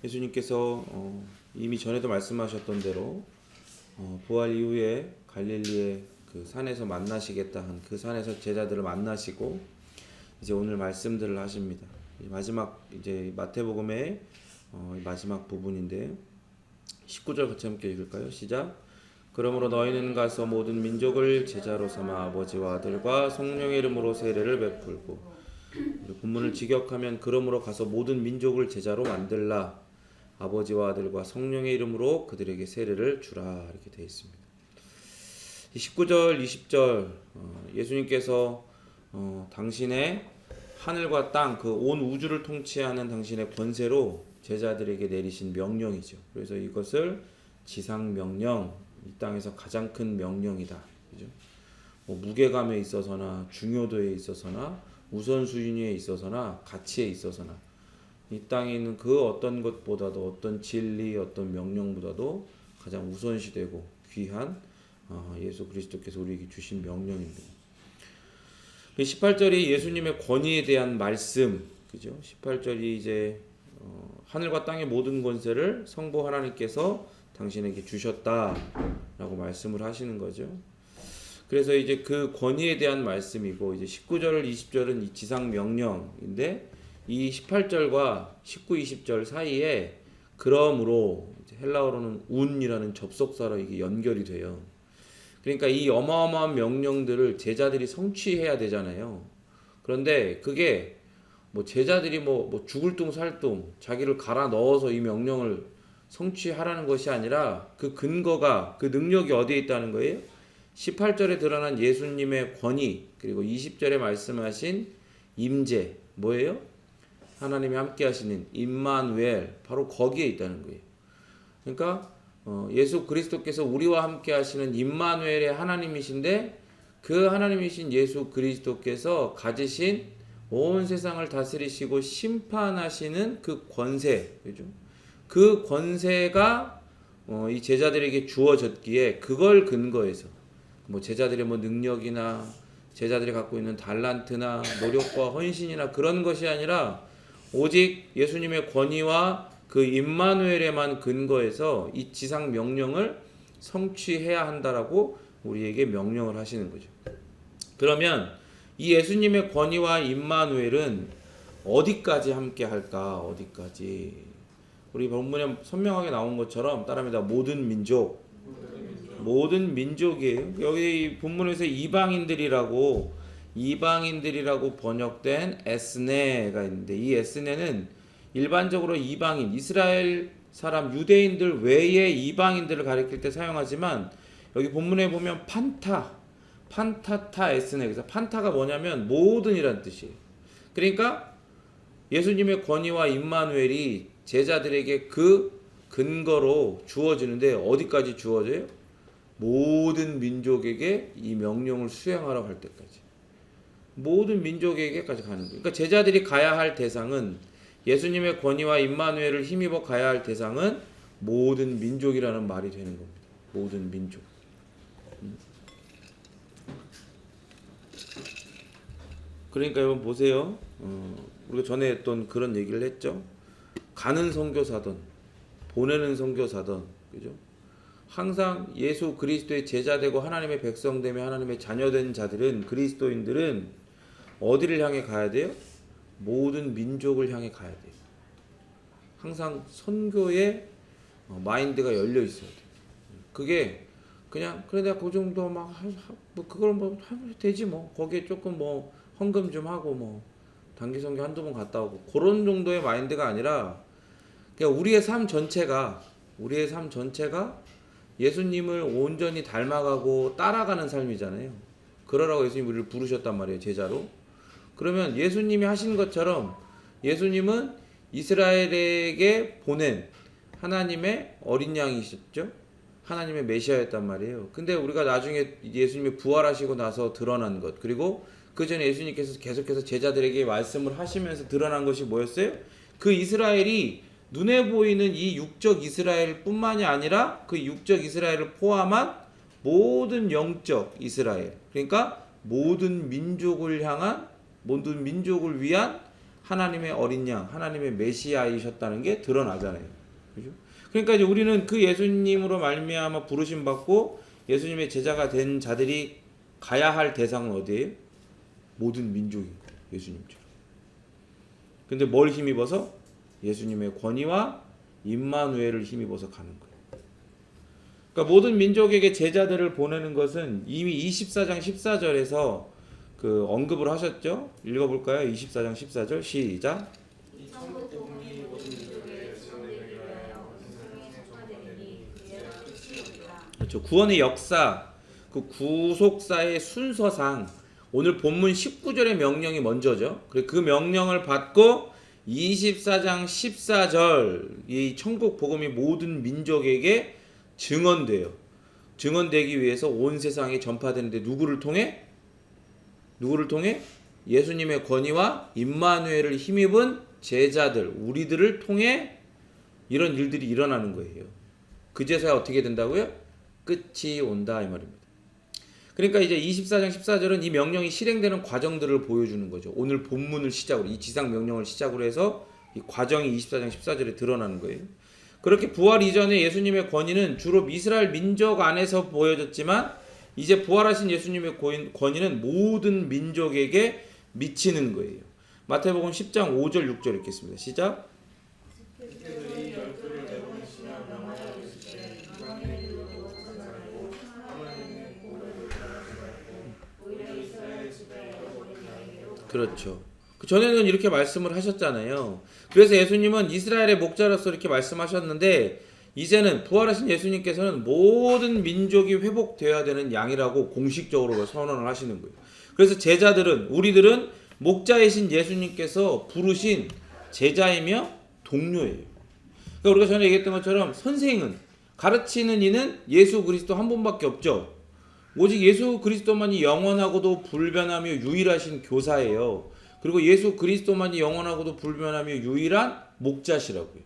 예수님께서 이미 전에도 말씀하셨던 대로 부활 이후에 갈릴리의 그 산에서 만나시겠다 한 그 산에서 제자들을 만나시고 이제 오늘 말씀들을 하십니다. 마지막 이제 마태복음의 마지막 부분인데 19절 같이 함께 읽을까요? 시작. 그러므로 너희는 가서 모든 민족을 제자로 삼아 아버지와 아들과 성령의 이름으로 세례를 베풀고, 본문을 직역하면 그러므로 가서 모든 민족을 제자로 만들라, 아버지와 아들과 성령의 이름으로 그들에게 세례를 주라, 이렇게 되어 있습니다. 19절 20절 예수님께서 당신의 하늘과 땅, 그 온 우주를 통치하는 당신의 권세로 제자들에게 내리신 명령이죠. 그래서 이것을 지상명령, 이 땅에서 가장 큰 명령이다. 그죠? 무게감에 있어서나 중요도에 있어서나 우선순위에 있어서나 가치에 있어서나 이 땅에 있는 그 어떤 것보다도, 어떤 진리, 어떤 명령보다도 가장 우선시되고 귀한 예수 그리스도께서 우리에게 주신 명령입니다. 18절이 예수님의 권위에 대한 말씀, 그죠? 18절이 이제 하늘과 땅의 모든 권세를 성부 하나님께서 당신에게 주셨다라고 말씀을 하시는 거죠. 그래서 이제 그 권위에 대한 말씀이고, 이제 19절 20절은 이 지상 명령인데, 이 18절과 19, 20절 사이에 그러므로 헬라어로는 운이라는 접속사로 이게 연결이 돼요. 그러니까 이 어마어마한 명령들을 제자들이 성취해야 되잖아요. 그런데 그게 제자들이 죽을 둥 살 둥 자기를 갈아 넣어서 이 명령을 성취하라는 것이 아니라 그 근거가, 그 능력이 어디에 있다는 거예요? 18절에 드러난 예수님의 권위, 그리고 20절에 말씀하신 임재, 뭐예요? 하나님이 함께 하시는 임마누엘, 바로 거기에 있다는 거예요. 그러니까 예수 그리스도께서 우리와 함께 하시는 임마누엘의 하나님이신데, 그 하나님이신 예수 그리스도께서 가지신 온 세상을 다스리시고 심판하시는 그 권세, 그죠? 그 권세가 이 제자들에게 주어졌기에, 그걸 근거해서 제자들의 능력이나 제자들이 갖고 있는 달란트나 노력과 헌신이나 그런 것이 아니라 오직 예수님의 권위와 그 임마누엘에만 근거해서 이 지상 명령을 성취해야 한다라고 우리에게 명령을 하시는 거죠. 그러면 이 예수님의 권위와 임마누엘은 어디까지 함께 할까? 어디까지? 우리 본문에 선명하게 나온 것처럼 따라합니다. 모든 민족. 모든 민족이에요. 여기 본문에서 이방인들이라고 번역된 에스네가 있는데, 이 에스네는 일반적으로 이방인, 이스라엘 사람, 유대인들 외의 이방인들을 가리킬 때 사용하지만, 여기 본문에 보면 판타타 에스네, 그래서 판타가 뭐냐면 모든이란 뜻이에요. 그러니까 예수님의 권위와 임마누엘이 제자들에게 그 근거로 주어지는데, 어디까지 주어져요? 모든 민족에게 이 명령을 수행하라고 할 때까지, 모든 민족에게까지 가는 거예요. 그러니까 제자들이 가야 할 대상은, 예수님의 권위와 임마누엘을 힘입어 가야 할 대상은 모든 민족이라는 말이 되는 겁니다. 모든 민족. 그러니까 여러분 보세요. 우리가 전에 했던 그런 얘기를 했죠. 가는 선교사든 보내는 선교사든, 그죠? 항상 예수 그리스도의 제자되고 하나님의 백성되며 하나님의 자녀된 자들은, 그리스도인들은 어디를 향해 가야 돼요? 모든 민족을 향해 가야 돼요. 항상 선교의 마인드가 열려 있어야 돼요. 그게 그냥 그래 내가 그 정도 그걸 하면 되지 거기에 조금 헌금 좀 하고 단기 선교 한두 번 갔다 오고, 그런 정도의 마인드가 아니라 그냥 우리의 삶 전체가 예수님을 온전히 닮아가고 따라가는 삶이잖아요. 그러라고 예수님 우리를 부르셨단 말이에요, 제자로. 그러면 예수님이 하신 것처럼 예수님은 이스라엘에게 보낸 하나님의 어린 양이셨죠. 하나님의 메시아였단 말이에요. 근데 우리가 나중에 예수님이 부활하시고 나서 드러난 것, 그리고 그 전에 예수님께서 계속해서 제자들에게 말씀을 하시면서 드러난 것이 뭐였어요? 그 이스라엘이 눈에 보이는 이 육적 이스라엘 뿐만이 아니라 그 육적 이스라엘을 포함한 모든 영적 이스라엘, 그러니까 모든 민족을 위한 하나님의 어린 양, 하나님의 메시아이셨다는 게 드러나잖아요. 그죠? 그러니까 이제 우리는 그 예수님으로 말미암아 부르심 받고 예수님의 제자가 된 자들이 가야 할 대상은 어디예요? 모든 민족인 거예요. 예수님처럼. 근데 뭘 힘입어서? 예수님의 권위와 임마누엘을 힘입어서 가는 거예요. 그러니까 모든 민족에게 제자들을 보내는 것은 이미 24장 14절에서 그 언급을 하셨죠? 읽어볼까요? 24장 14절 시작. 그렇죠. 구원의 역사, 그 구속사의 순서상 오늘 본문 19절의 명령이 먼저죠. 그 명령을 받고 24장 14절 이 천국 복음이 모든 민족에게 증언돼요. 증언되기 위해서 온 세상에 전파되는데 누구를 통해? 예수님의 권위와 임마누엘을 힘입은 제자들, 우리들을 통해 이런 일들이 일어나는 거예요. 그제서야 어떻게 된다고요? 끝이 온다 이 말입니다. 그러니까 이제 24장 14절은 이 명령이 실행되는 과정들을 보여주는 거죠. 오늘 본문을 시작으로 이 지상 명령을 시작으로 해서 이 과정이 24장 14절에 드러나는 거예요. 그렇게 부활 이전에 예수님의 권위는 주로 이스라엘 민족 안에서 보여졌지만 이제 부활하신 예수님의 권위는 모든 민족에게 미치는 거예요. 마태복음 10장 5절 6절 읽겠습니다. 시작. 그렇죠. 그 전에는 이렇게 말씀을 하셨잖아요. 그래서 예수님은 이스라엘의 목자로서 이렇게 말씀하셨는데 이제는 부활하신 예수님께서는 모든 민족이 회복되어야 되는 양이라고 공식적으로 선언을 하시는 거예요. 그래서 제자들은 우리들은 목자이신 예수님께서 부르신 제자이며 동료예요. 그러니까 우리가 전에 얘기했던 것처럼 선생은 가르치는 이는 예수 그리스도 한 분밖에 없죠. 오직 예수 그리스도만이 영원하고도 불변하며 유일하신 교사예요. 그리고 예수 그리스도만이 영원하고도 불변하며 유일한 목자시라고요.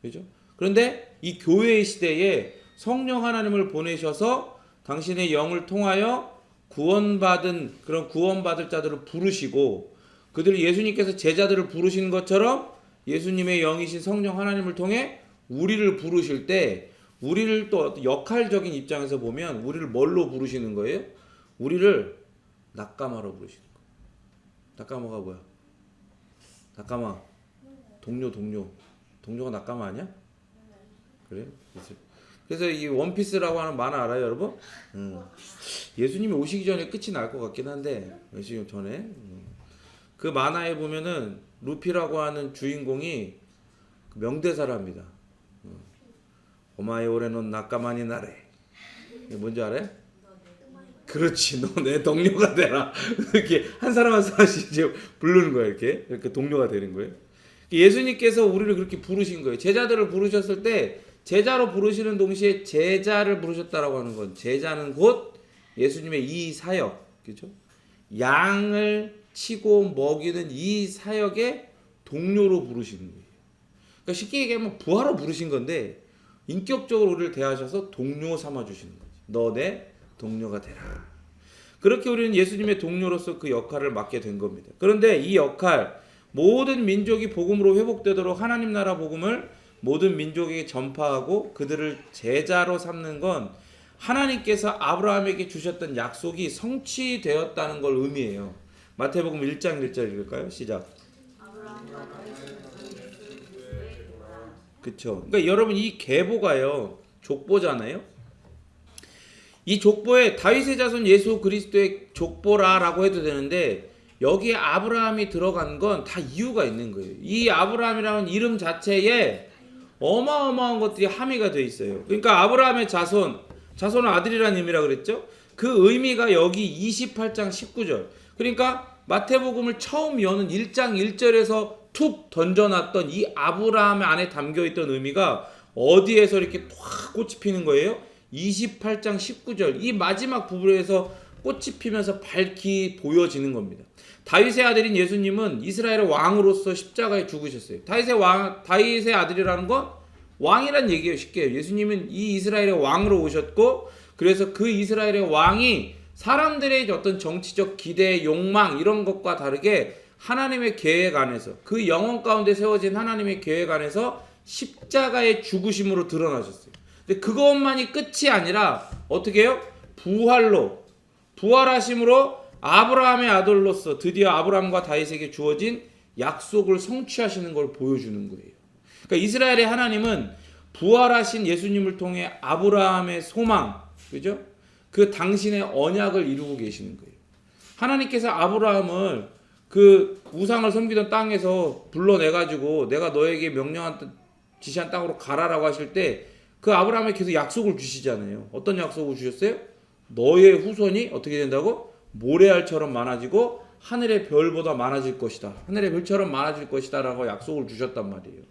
그죠? 그런데 이 교회의 시대에 성령 하나님을 보내셔서 당신의 영을 통하여 구원받을 자들을 부르시고 그들을 예수님께서 제자들을 부르시는 것처럼 예수님의 영이신 성령 하나님을 통해 우리를 부르실 때 우리를 또 역할적인 입장에서 보면 우리를 뭘로 부르시는 거예요? 우리를 낙가마로 부르시는 거예요. 낙가마가 뭐야? 낙가마 동료가 낙가마 아니야? 그래? 그래서 이 원피스라고 하는 만화 알아요, 여러분? 예수님이 오시기 전에 끝이 날 것 같긴 한데 예수님 전에 그 만화에 보면은 루피라고 하는 주인공이 명대사랍니다. 오마이 오레노 나까마니 나래. 뭔지 알아요? 그렇지, 너 내 동료가 되라. 이렇게 한 사람 한 사람씩 이제 부르는 거예요. 이렇게 동료가 되는 거예요. 예수님께서 우리를 그렇게 부르신 거예요. 제자들을 부르셨을 때 제자로 부르시는 동시에 제자를 부르셨다라고 하는 건 제자는 곧 예수님의 이 사역, 그죠? 양을 치고 먹이는 이 사역의 동료로 부르시는 거예요. 그러니까 쉽게 얘기하면 부하로 부르신 건데 인격적으로 우리를 대하셔서 동료 삼아 주시는 거지. 너 내 동료가 되라. 그렇게 우리는 예수님의 동료로서 그 역할을 맡게 된 겁니다. 그런데 이 역할, 모든 민족이 복음으로 회복되도록 하나님 나라 복음을 모든 민족에게 전파하고 그들을 제자로 삼는 건 하나님께서 아브라함에게 주셨던 약속이 성취되었다는 걸 의미해요. 마태복음 1장 1절 읽을까요? 시작. 그쵸. 그러니까 여러분 이 계보가요 족보잖아요. 이 족보에 다윗의 자손 예수 그리스도의 족보라라고 해도 되는데 여기에 아브라함이 들어간 건 다 이유가 있는 거예요. 이 아브라함이라는 이름 자체에 어마어마한 것들이 함의가 되어 있어요. 그러니까 아브라함의 자손은 아들이라는 의미라 그랬죠. 그 의미가 여기 28장 19절. 그러니까 마태복음을 처음 여는 1장 1절에서 툭 던져놨던 이 아브라함 안에 담겨있던 의미가 어디에서 이렇게 확 꽃이 피는 거예요? 28장 19절 이 마지막 부분에서 꽃이 피면서 밝히 보여지는 겁니다. 다윗의 아들인 예수님은 이스라엘의 왕으로서 십자가에 죽으셨어요. 다윗의 아들이라는 건 왕이란 얘기예요. 쉽게 예수님은 이 이스라엘의 왕으로 오셨고 그래서 그 이스라엘의 왕이 사람들의 어떤 정치적 기대, 욕망 이런 것과 다르게 하나님의 계획 안에서, 그 영원 가운데 세워진 하나님의 계획 안에서 십자가의 죽으심으로 드러나셨어요. 근데 그것만이 끝이 아니라 어떻게 해요? 부활하심으로 아브라함의 아들로서 드디어 아브라함과 다윗에게 주어진 약속을 성취하시는 걸 보여주는 거예요. 그러니까 이스라엘의 하나님은 부활하신 예수님을 통해 아브라함의 소망, 그죠? 그 당신의 언약을 이루고 계시는 거예요. 하나님께서 아브라함을 그 우상을 섬기던 땅에서 불러내가지고 내가 너에게 명령한 지시한 땅으로 가라라고 하실 때 그 아브라함에 계속 약속을 주시잖아요. 어떤 약속을 주셨어요? 너의 후손이 어떻게 된다고? 모래알처럼 많아지고 하늘의 별보다 많아질 것이다. 하늘의 별처럼 많아질 것이다 라고 약속을 주셨단 말이에요.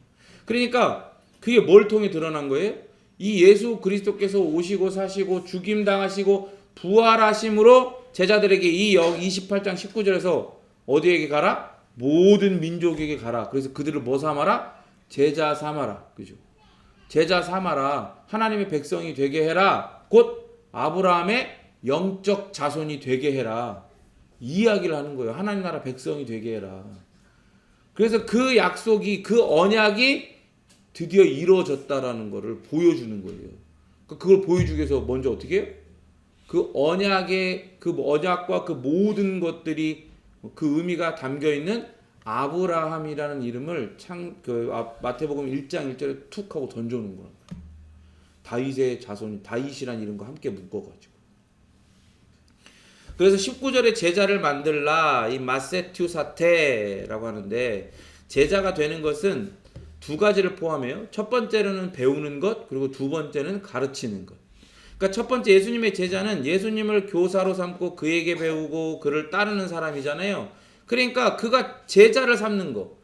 그러니까 그게 뭘 통해 드러난 거예요? 이 예수 그리스도께서 오시고 사시고 죽임당하시고 부활하심으로 제자들에게 이 28장 19절에서 어디에게 가라? 모든 민족에게 가라. 그래서 그들을 뭐 삼아라? 제자 삼아라. 그죠? 제자 삼아라. 하나님의 백성이 되게 해라. 곧 아브라함의 영적 자손이 되게 해라. 이 이야기를 하는 거예요. 하나님 나라 백성이 되게 해라. 그래서 그 약속이, 그 언약이 드디어 이루어졌다라는 것을 보여주는 거예요. 그걸 보여주기 위해서 먼저 어떻게 해요? 그 언약의, 그 언약과 그 모든 것들이 그 의미가 담겨 있는 아브라함이라는 이름을 마태복음 1장 1절에 툭 하고 던져놓은 거예요. 다윗의 자손이 다윗이라는 이름과 함께 묶어가지고. 그래서 19절에 제자를 만들라, 이 마세튜 사테라고 하는데, 제자가 되는 것은 두 가지를 포함해요. 첫 번째로는 배우는 것, 그리고 두 번째는 가르치는 것. 그러니까 첫 번째 예수님의 제자는 예수님을 교사로 삼고 그에게 배우고 그를 따르는 사람이잖아요. 그러니까 그가 제자를 삼는 거.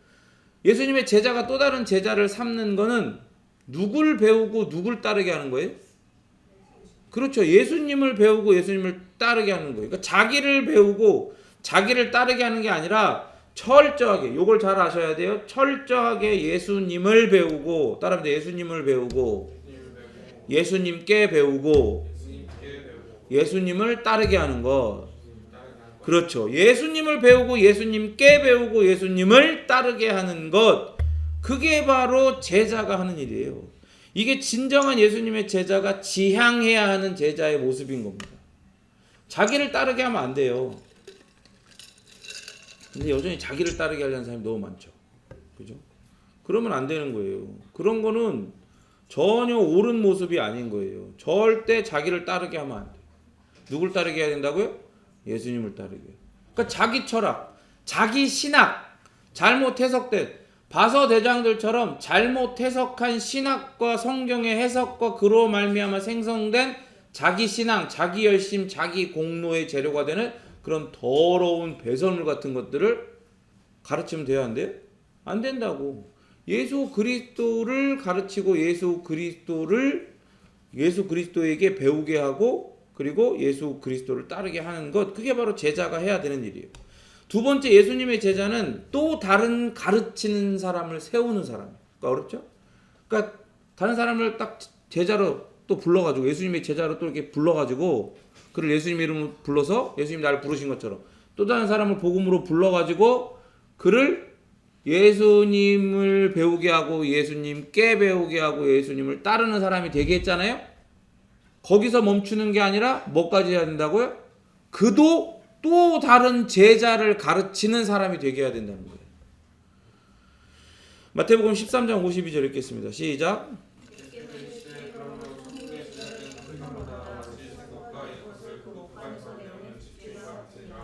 예수님의 제자가 또 다른 제자를 삼는 거는 누굴 배우고 누굴 따르게 하는 거예요? 그렇죠. 예수님을 배우고 예수님을 따르게 하는 거예요. 그러니까 자기를 배우고 자기를 따르게 하는 게 아니라 철저하게, 요걸 잘 아셔야 돼요. 철저하게 예수님을 배우고, 따라합니다. 예수님을 배우고, 예수님께 배우고, 예수님을 따르게 하는 것. 그렇죠. 예수님을 배우고 예수님께 배우고 예수님을 따르게 하는 것. 그게 바로 제자가 하는 일이에요. 이게 진정한 예수님의 제자가 지향해야 하는 제자의 모습인 겁니다. 자기를 따르게 하면 안 돼요. 근데 여전히 자기를 따르게 하려는 사람이 너무 많죠. 그죠? 그러면 안 되는 거예요. 그런 거는 전혀 옳은 모습이 아닌 거예요. 절대 자기를 따르게 하면 안 돼요. 누굴 따르게 해야 된다고요? 예수님을 따르게. 그러니까 자기 철학, 자기 신학, 잘못 해석된 바서대장들처럼 잘못 해석한 신학과 성경의 해석과 그로 말미암아 생성된 자기 신앙, 자기 열심, 자기 공로의 재료가 되는 그런 더러운 배설물 같은 것들을 가르치면 돼야 안 돼요? 안 된다고. 예수 그리스도를 가르치고 예수 그리스도에게 배우게 하고 그리고 예수 그리스도를 따르게 하는 것, 그게 바로 제자가 해야 되는 일이에요. 두 번째, 예수님의 제자는 또 다른 가르치는 사람을 세우는 사람이에요. 그러니까 어렵죠? 그러니까 다른 사람을 딱 제자로 또 불러가지고, 예수님의 제자로 또 이렇게 불러가지고, 그를 예수님 이름으로 불러서 예수님 나를 부르신 것처럼 또 다른 사람을 복음으로 불러가지고 그를 예수님을 배우게 하고 예수님께 배우게 하고 예수님을 따르는 사람이 되게 했잖아요. 거기서 멈추는 게 아니라 뭐까지 해야 된다고요? 그도 또 다른 제자를 가르치는 사람이 되게 해야 된다는 거예요. 마태복음 13장 52절 읽겠습니다. 시작.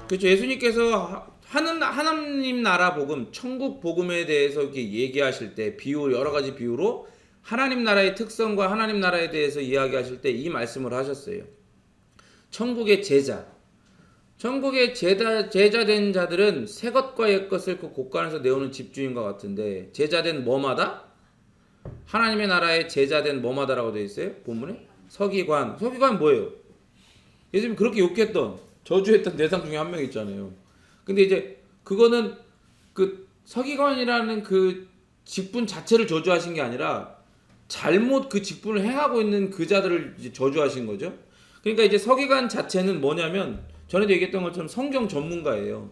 그렇죠. 예수님께서 하나님 나라 복음, 천국 복음에 대해서 이렇게 얘기하실 때 비유, 여러 가지 비유로 하나님 나라의 특성과 하나님 나라에 대해서 이야기하실 때 이 말씀을 하셨어요. 천국의 제자, 천국의 제자된 자들은 새 것과 옛 것을 그 곳간에서 내오는 집주인과 같은데, 제자된 뭐마다? 하나님의 나라의 제자된 뭐마다라고 되어 있어요? 본문에? 서기관. 서기관 뭐예요? 예수님 그렇게 욕했던, 저주했던 대상 중에 한 명 있잖아요. 근데 이제 그거는 그 서기관이라는 그 직분 자체를 저주하신 게 아니라 잘못 그 직분을 행하고 있는 그 자들을 이제 저주하신 거죠. 그러니까 이제 서기관 자체는 뭐냐면, 전에도 얘기했던 것처럼 성경 전문가예요.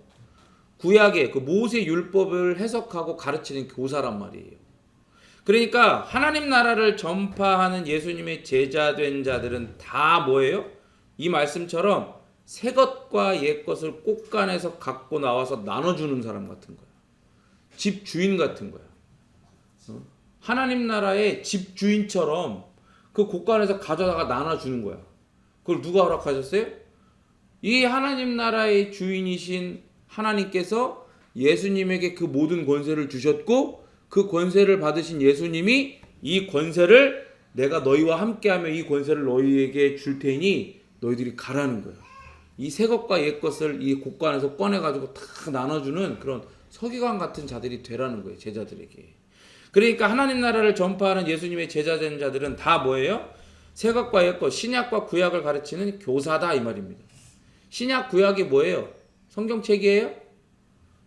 구약의 그 모세 율법을 해석하고 가르치는 교사란 말이에요. 그러니까 하나님 나라를 전파하는 예수님의 제자된 자들은 다 뭐예요? 이 말씀처럼 새 것과 옛 것을 꽃간에서 갖고 나와서 나눠주는 사람 같은 거야. 집 주인 같은 거야. 하나님 나라의 집 주인처럼 그 곳간에서 가져다가 나눠주는 거야. 그걸 누가 허락하셨어요? 이 하나님 나라의 주인이신 하나님께서 예수님에게 그 모든 권세를 주셨고, 그 권세를 받으신 예수님이 이 권세를 내가 너희와 함께하며 이 권세를 너희에게 줄 테니 너희들이 가라는 거야. 이 새 것과 옛 것을 이 곳간에서 꺼내가지고 다 나눠주는 그런 서기관 같은 자들이 되라는 거예요, 제자들에게. 그러니까 하나님 나라를 전파하는 예수님의 제자된 자들은 다 뭐예요? 새 것과 옛 것, 신약과 구약을 가르치는 교사다 이 말입니다. 신약 구약이 뭐예요? 성경책이에요?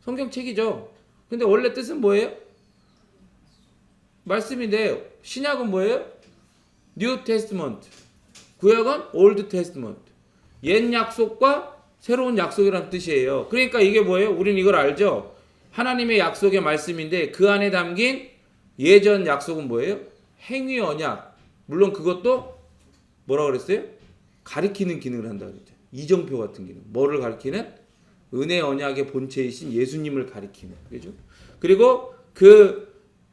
성경책이죠. 근데 원래 뜻은 뭐예요? 말씀인데 신약은 뭐예요? 뉴 테스트먼트. 구약은 올드 테스트먼트. 옛 약속과 새로운 약속이라는 뜻이에요. 그러니까 이게 뭐예요? 우린 이걸 알죠? 하나님의 약속의 말씀인데 그 안에 담긴 예전 약속은 뭐예요? 행위 언약. 물론 그것도 뭐라 그랬어요? 가리키는 기능을 한다 그랬죠. 이정표 같은 기능. 뭐를 가리키는? 은혜 언약의 본체이신 예수님을 가리키는. 그죠? 그리고 그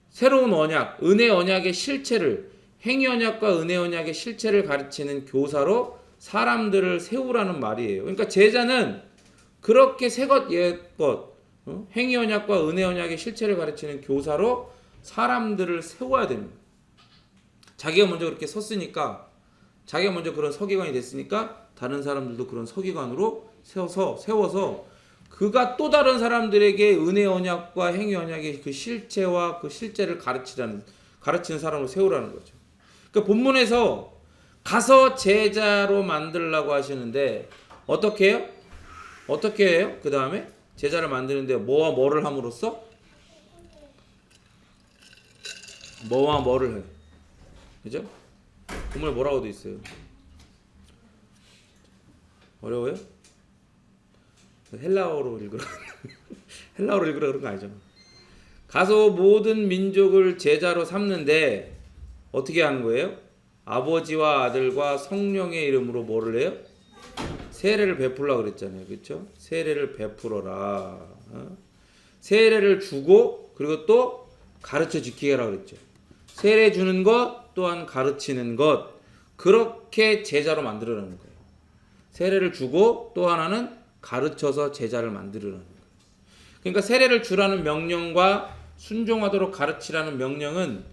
새로운 언약, 은혜 언약의 실체를, 행위 언약과 은혜 언약의 실체를 가르치는 교사로 사람들을 세우라는 말이에요. 그러니까 제자는 그렇게 새것 옛것, 행위 언약과 은혜 언약의 실체를 가르치는 교사로 사람들을 세워야 되는 거예요. 자기가 먼저 그렇게 섰으니까, 자기가 먼저 그런 서기관이 됐으니까 다른 사람들도 그런 서기관으로 세워서 그가 또 다른 사람들에게 은혜 언약과 행위 언약의 그 실체와 그 실제를 가르치는 사람을 세우라는 거죠. 그러니까 본문에서 가서 제자로 만들라고 하시는데 어떻게 해요? 어떻게 해요? 그 다음에 제자를 만드는데 뭐와 뭐를 함으로써? 뭐와 뭐를 해. 그죠? 본문에 뭐라고 돼 있어요? 어려워요? 헬라어로 읽으라. 헬라어로 읽으라 그런 거 아니죠. 가서 모든 민족을 제자로 삼는데 어떻게 하는 거예요? 아버지와 아들과 성령의 이름으로 뭐를 해요? 세례를 베풀라 그랬잖아요. 그렇죠? 세례를 베풀어라. 세례를 주고 그리고 또 가르쳐 지키게 하라 그랬죠. 세례 주는 것 또한 가르치는 것, 그렇게 제자로 만들어라는 거예요. 세례를 주고 또 하나는 가르쳐서 제자를 만들으라는 거예요. 그러니까 세례를 주라는 명령과 순종하도록 가르치라는 명령은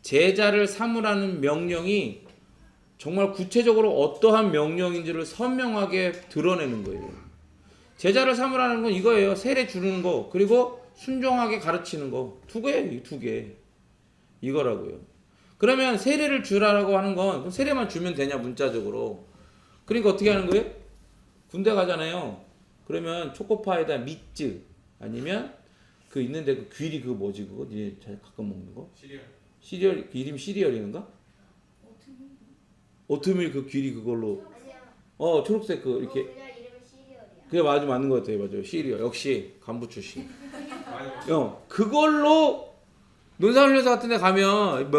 제자를 삼으라는 명령이 정말 구체적으로 어떠한 명령인지를 선명하게 드러내는 거예요. 제자를 삼으라는 건 이거예요. 세례 주는 거, 그리고 순종하게 가르치는 거. 두 개. 이거라고요. 그러면 세례를 주라고 하는 건 세례만 주면 되냐, 문자적으로. 그러니까 어떻게 하는 거예요? 군대 가잖아요. 그러면 초코파이에다 미츠 아니면 그 있는데 그 귀리 그거 뭐지 그거? 니네 잘 가끔 먹는 거? 시리얼 그 이름 시리얼인가? 오트밀 그 귀리 그걸로. 초록색 그 이렇게. 그게 맞는 것 같아요. 맞아요. 시리얼. 역시 간부 출신. 그걸로 논산훈련소 같은 데 가면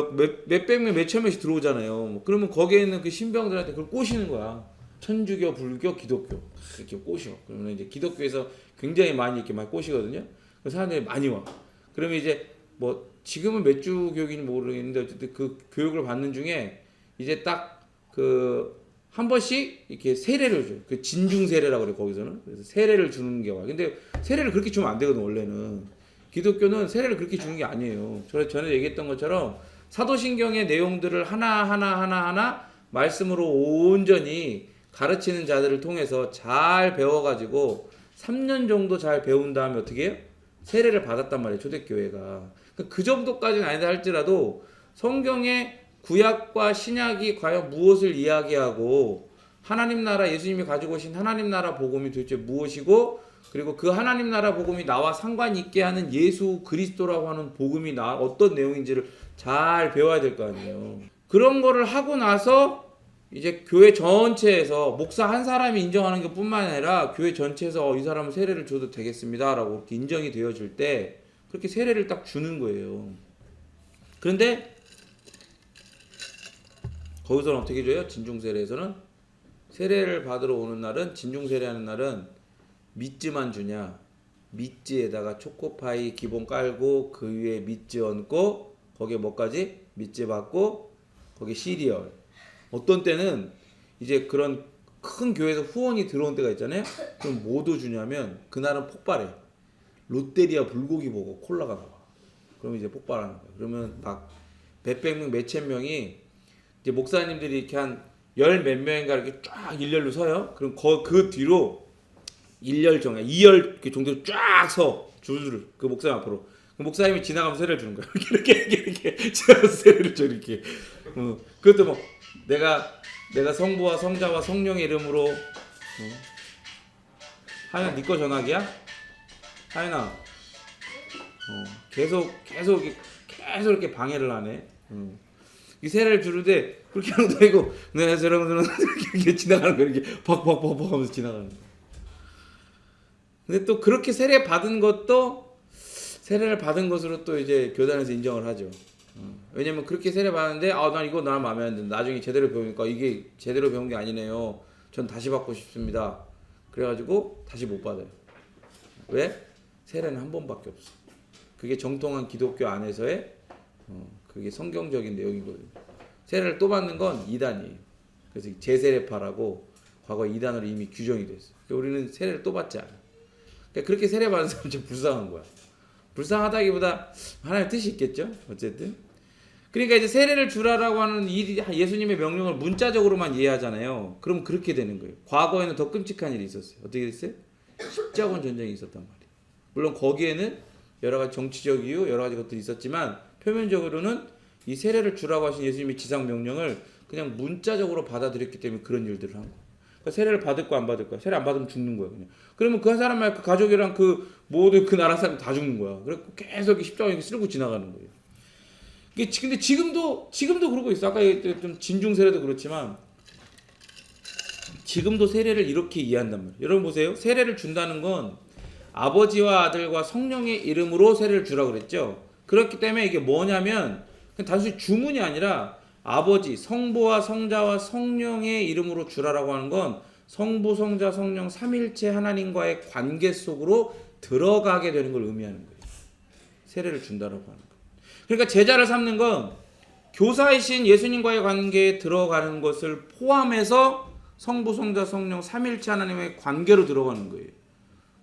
몇백 명, 몇천 명씩 들어오잖아요. 그러면 거기에 있는 그 신병들한테 그걸 꼬시는 거야. 천주교, 불교, 기독교. 이렇게 꼬셔. 그러면 이제 기독교에서 굉장히 많이 이렇게 많이 꼬시거든요. 그 사람들이 많이 와. 그러면 이제 뭐 지금은 몇 주 교육인지 모르겠는데 어쨌든 그 교육을 받는 중에 이제 딱 그 한 번씩 이렇게 세례를 줘요. 그 진중 세례라고 그래 거기서는. 그래서 세례를 주는 경우가. 근데 세례를 그렇게 주면 안 되거든 원래는. 기독교는 세례를 그렇게 주는 게 아니에요. 전에 얘기했던 것처럼 사도신경의 내용들을 하나 말씀으로 온전히 가르치는 자들을 통해서 잘 배워가지고 3년 정도 잘 배운 다음에 어떻게 해요? 세례를 받았단 말이에요. 초대교회가. 그 정도까지는 아니다 할지라도 성경의 구약과 신약이 과연 무엇을 이야기하고 하나님 나라, 예수님이 가지고 오신 하나님 나라 복음이 도대체 무엇이고, 그리고 그 하나님 나라 복음이 나와 상관이 있게 하는 예수 그리스도라고 하는 복음이 어떤 내용인지를 잘 배워야 될 거 아니에요. 그런 거를 하고 나서 이제 교회 전체에서 목사 한 사람이 인정하는 것 뿐만 아니라 교회 전체에서 이 사람은 세례를 줘도 되겠습니다라고 이렇게 인정이 되어질 때 그렇게 세례를 딱 주는 거예요. 그런데 거기서는 어떻게 줘요? 진중세례에서는 세례를 받으러 오는 날은 진중세례하는 날은 밑즈만 주냐? 밑즈에다가 초코파이 기본 깔고 그 위에 밑즈 얹고 거기에 뭐까지? 밑즈 받고 거기에 시리얼. 어떤 때는 이제 그런 큰 교회에서 후원이 들어온 때가 있잖아요. 그럼 뭐도 주냐면 그날은 폭발해. 롯데리아 불고기 보고 콜라가 나와. 그러면 이제 폭발하는 거야. 그러면 막 몇백 명, 몇천 명이 이제 목사님들이 이렇게 한 열 몇 명인가 이렇게 쫙 일렬로 서요. 그럼 그 뒤로 1열 정해 2열 정도 쫙 서 줄줄 그 목사님 앞으로. 그 목사님이 지나가면 세례를 주는 거야. 이렇게 지나가서 세례를 줘 이렇게. 그것도 뭐 내가 성부와 성자와 성령의 이름으로 하연아 네 거 전화기야? 하연아 계속 이렇게 방해를 하네. 이 세례를 주는데 그렇게 하는 것도 아니고 네 저런 이렇게 지나가는 거 이렇게 벅벅벅벅 하면서 지나가는 거. 근데 또 그렇게 세례 받은 것도 세례를 받은 것으로 또 이제 교단에서 인정을 하죠. 왜냐면 그렇게 세례 받았는데 난 이거 나 마음에 안 든다. 나중에 제대로 배우니까 이게 제대로 배운 게 아니네요. 전 다시 받고 싶습니다. 그래가지고 다시 못 받아요. 왜? 세례는 한 번밖에 없어. 그게 정통한 기독교 안에서의 그게 성경적인 내용이거든요. 세례를 또 받는 건 이단이에요. 그래서 재세례파라고 과거 이단으로 이미 규정이 됐어요. 그러니까 우리는 세례를 또 받지 않아. 그러니까 그렇게 세례 받은 사람은 좀 불쌍한 거야. 불쌍하다기보다 하나의 뜻이 있겠죠. 어쨌든. 그러니까 이제 세례를 주라라고 하는 예수님의 명령을 문자적으로만 이해하잖아요. 그럼 그렇게 되는 거예요. 과거에는 더 끔찍한 일이 있었어요. 어떻게 됐어요? 십자군 전쟁이 있었단 말이에요. 물론 거기에는 여러 가지 정치적 이유, 여러 가지 것들이 있었지만 표면적으로는 이 세례를 주라고 하신 예수님의 지상 명령을 그냥 문자적으로 받아들였기 때문에 그런 일들을 한 거예요. 그러니까 세례를 받을 거 안 받을 거야. 세례 안 받으면 죽는 거야 그냥. 그러면 그 한 사람만 그 가족이랑 그 모든 그 나라 사람 다 죽는 거야. 그래서 계속 십자가에 쓸고 지나가는 거예요. 근데 지금도 그러고 있어. 아까 좀 진중 세례도 그렇지만 지금도 세례를 이렇게 이해한단 말이에요. 여러분 보세요. 세례를 준다는 건 아버지와 아들과 성령의 이름으로 세례를 주라고 그랬죠. 그렇기 때문에 이게 뭐냐면 그냥 단순히 주문이 아니라 아버지, 성부와 성자와 성령의 이름으로 주라라고 하는 건 성부, 성자, 성령 삼일체 하나님과의 관계 속으로 들어가게 되는 걸 의미하는 거예요. 세례를 준다라고 하는 거. 그러니까 제자를 삼는 건 교사이신 예수님과의 관계에 들어가는 것을 포함해서 성부, 성자, 성령 삼일체 하나님의 관계로 들어가는 거예요.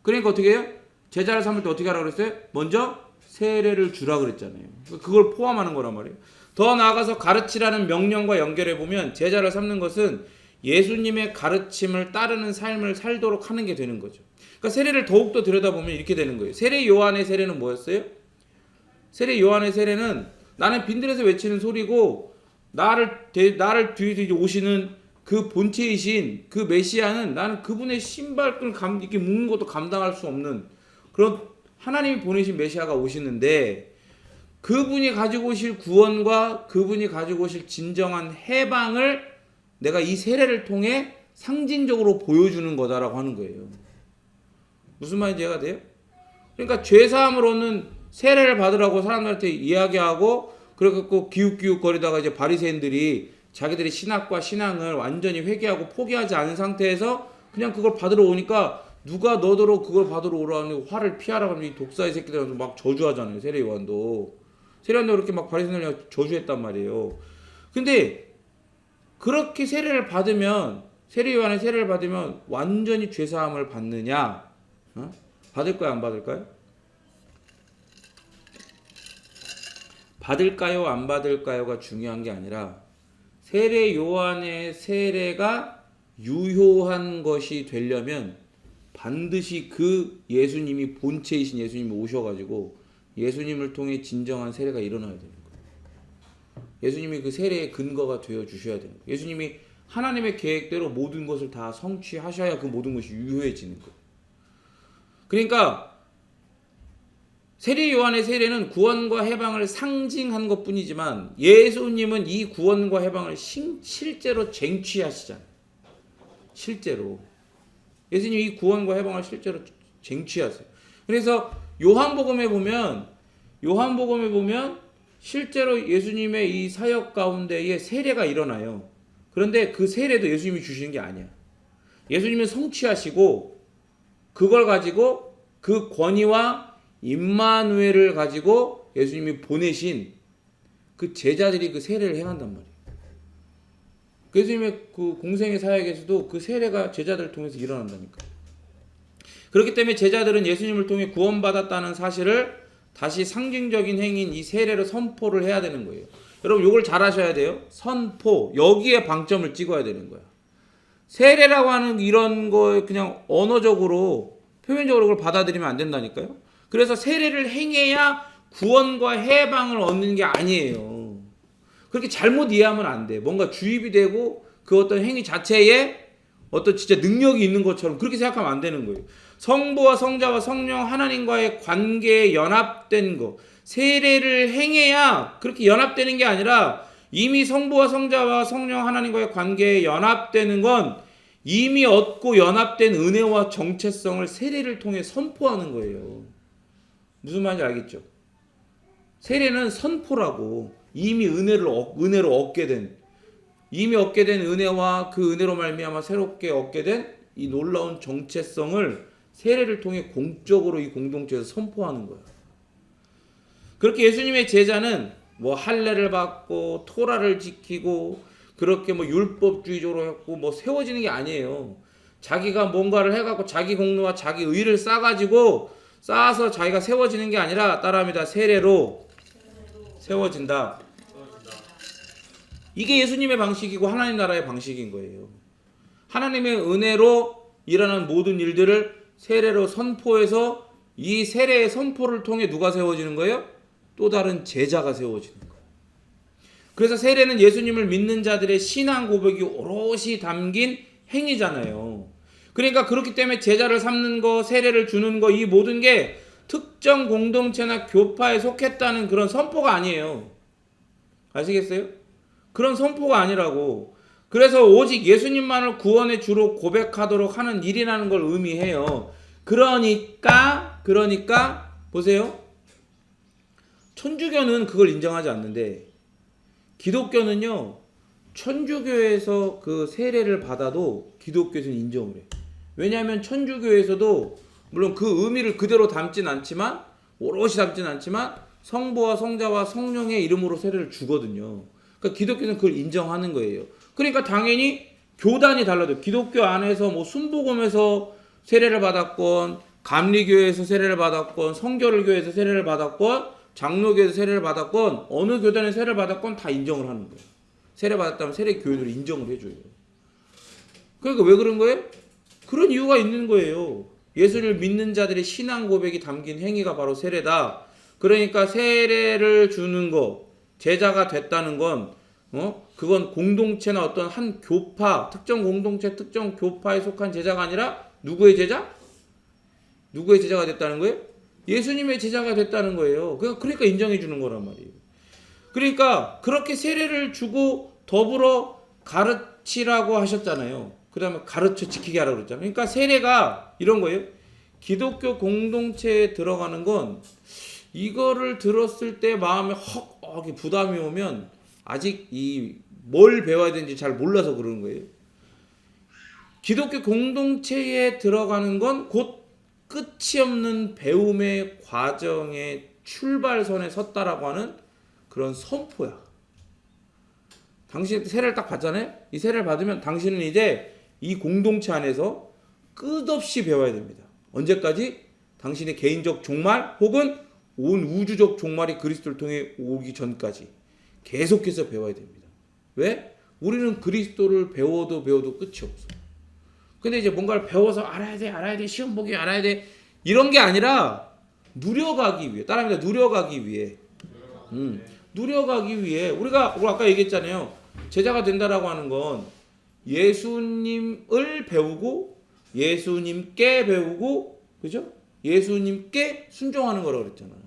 그러니까 어떻게 해요? 제자를 삼을 때 어떻게 하라고 그랬어요? 먼저 세례를 주라 그랬잖아요. 그걸 포함하는 거란 말이에요. 더 나아가서 가르치라는 명령과 연결해 보면 제자를 삼는 것은 예수님의 가르침을 따르는 삶을 살도록 하는 게 되는 거죠. 그러니까 세례를 더욱더 들여다보면 이렇게 되는 거예요. 세례 요한의 세례는 뭐였어요? 세례 요한의 세례는 나는 빈들에서 외치는 소리고 나를 뒤에서 오시는 그 본체이신 그 메시아는 나는 그분의 신발끈 이렇게 묶는 것도 감당할 수 없는 그런 하나님이 보내신 메시아가 오시는데 그분이 가지고 오실 구원과 그분이 가지고 오실 진정한 해방을 내가 이 세례를 통해 상징적으로 보여주는 거다라고 하는 거예요. 무슨 말인지 이해가 돼요? 그러니까 죄사함을 얻는 세례를 받으라고 사람들한테 이야기하고 그래갖고 기웃기웃 거리다가 이제 바리새인들이 자기들의 신학과 신앙을 완전히 회개하고 포기하지 않은 상태에서 그냥 그걸 받으러 오니까 누가 너더러 그걸 받으러 오라는 화를 피하라고 하는 이 독사의 새끼들한테 막 저주하잖아요. 세례 요한도. 세례 요한도 그렇게 막 바리새인들을 저주했단 말이에요. 근데 그렇게 세례를 받으면 세례 요한의 세례를 받으면 완전히 죄사함을 받느냐? 받을까요? 안 받을까요? 받을까요? 안 받을까요가 중요한 게 아니라 세례 요한의 세례가 유효한 것이 되려면 반드시 그 예수님이 본체이신 예수님이 오셔가지고 예수님을 통해 진정한 세례가 일어나야 되는 거예요. 예수님이 그 세례의 근거가 되어 주셔야 되는 거예요. 예수님이 하나님의 계획대로 모든 것을 다 성취하셔야 그 모든 것이 유효해지는 거예요. 그러니까 세례 요한의 세례는 구원과 해방을 상징한 것뿐이지만 예수님은 이 구원과 해방을 실제로 쟁취하시잖아요. 실제로 예수님이 이 구원과 해방을 실제로 쟁취하세요. 그래서 요한복음에 보면 실제로 예수님의 이 사역 가운데에 세례가 일어나요. 그런데 그 세례도 예수님이 주시는 게 아니야. 예수님은 성취하시고 그걸 가지고 그 권위와 임마누엘을 가지고 예수님이 보내신 그 제자들이 그 세례를 행한단 말이에요. 예수님의 그 공생의 사역에서도 그 세례가 제자들을 통해서 일어난다니까. 그렇기 때문에 제자들은 예수님을 통해 구원받았다는 사실을 다시 상징적인 행위인 이 세례로 선포를 해야 되는 거예요. 여러분 이걸 잘 하셔야 돼요. 선포. 여기에 방점을 찍어야 되는 거야. 세례라고 하는 이런 거 그냥 언어적으로 표면적으로 그걸 받아들이면 안 된다니까요. 그래서 세례를 행해야 구원과 해방을 얻는 게 아니에요. 그렇게 잘못 이해하면 안 돼. 뭔가 주입이 되고 그 어떤 행위 자체에 어떤 진짜 능력이 있는 것처럼 그렇게 생각하면 안 되는 거예요. 성부와 성자와 성령 하나님과의 관계에 연합된 거. 세례를 행해야 그렇게 연합되는 게 아니라 이미 성부와 성자와 성령 하나님과의 관계에 연합되는 건 이미 얻고 연합된 은혜와 정체성을 세례를 통해 선포하는 거예요. 무슨 말인지 알겠죠? 세례는 선포라고. 이미 은혜로 얻게 된 은혜와 그 은혜로 말미암아 새롭게 얻게 된 이 놀라운 정체성을 세례를 통해 공적으로 이 공동체에서 선포하는 거야. 그렇게 예수님의 제자는 뭐 할례를 받고 토라를 지키고 그렇게 뭐 율법주의적으로 했고 뭐 세워지는 게 아니에요. 자기가 뭔가를 해갖고 자기 공로와 자기 의를 쌓아서 자기가 세워지는 게 아니라 따라합니다. 세례로 세워진다. 이게 예수님의 방식이고 하나님 나라의 방식인 거예요. 하나님의 은혜로 일어나는 모든 일들을 세례로 선포해서 이 세례의 선포를 통해 누가 세워지는 거예요? 또 다른 제자가 세워지는 거예요. 그래서 세례는 예수님을 믿는 자들의 신앙 고백이 오롯이 담긴 행위잖아요. 그러니까 그렇기 때문에 제자를 삼는 거, 세례를 주는 거, 이 모든 게 특정 공동체나 교파에 속했다는 그런 선포가 아니에요. 아시겠어요? 그런 선포가 아니라고. 그래서 오직 예수님만을 구원의 주로 고백하도록 하는 일이라는 걸 의미해요. 그러니까 보세요. 천주교는 그걸 인정하지 않는데 기독교는요. 천주교에서 그 세례를 받아도 기독교에서는 인정을 해요. 왜냐하면 천주교에서도 물론 그 의미를 그대로 오롯이 담진 않지만 성부와 성자와 성령의 이름으로 세례를 주거든요. 그러니까 기독교는 그걸 인정하는 거예요. 그러니까 당연히 교단이 달라도 기독교 안에서 뭐 순복음에서 세례를 받았건 감리교에서 세례를 받았건 성결교에서 세례를 받았건 장로교에서 세례를 받았건 어느 교단에 세례를 받았건 다 인정을 하는 거예요. 세례 받았다면 세례 교인으로 인정을 해줘요. 그러니까 왜 그런 거예요? 그런 이유가 있는 거예요. 예수를 믿는 자들의 신앙 고백이 담긴 행위가 바로 세례다. 그러니까 세례를 주는 거, 제자가 됐다는 건 그건 공동체나 어떤 한 교파, 특정 공동체, 특정 교파에 속한 제자가 아니라 누구의 제자? 누구의 제자가 됐다는 거예요? 예수님의 제자가 됐다는 거예요. 그러니까 인정해 주는 거란 말이에요. 그러니까 그렇게 세례를 주고 더불어 가르치라고 하셨잖아요. 그 다음에 가르쳐 지키게 하라고 그랬잖아요. 그러니까 세례가 이런 거예요. 기독교 공동체에 들어가는 건 이거를 들었을 때 마음에 헉 부담이 오면 아직 뭘 배워야 되는지 잘 몰라서 그러는 거예요. 기독교 공동체에 들어가는 건 곧 끝이 없는 배움의 과정의 출발선에 섰다라고 하는 그런 선포야. 당신 세례를 딱 받잖아요. 이 세례를 받으면 당신은 이제 이 공동체 안에서 끝없이 배워야 됩니다. 언제까지? 당신의 개인적 종말 혹은 온 우주적 종말이 그리스도를 통해 오기 전까지 계속해서 배워야 됩니다. 왜? 우리는 그리스도를 배워도 끝이 없어. 근데 이제 뭔가를 배워서 알아야 돼, 시험 보기 알아야 돼, 이런 게 아니라 누려가기 위해, 따라합니다. 누려가기 위해. 누려가기 위해. 우리가 아까 얘기했잖아요. 제자가 된다라고 하는 건 예수님을 배우고 예수님께 배우고, 그죠? 예수님께 순종하는 거라고 그랬잖아요.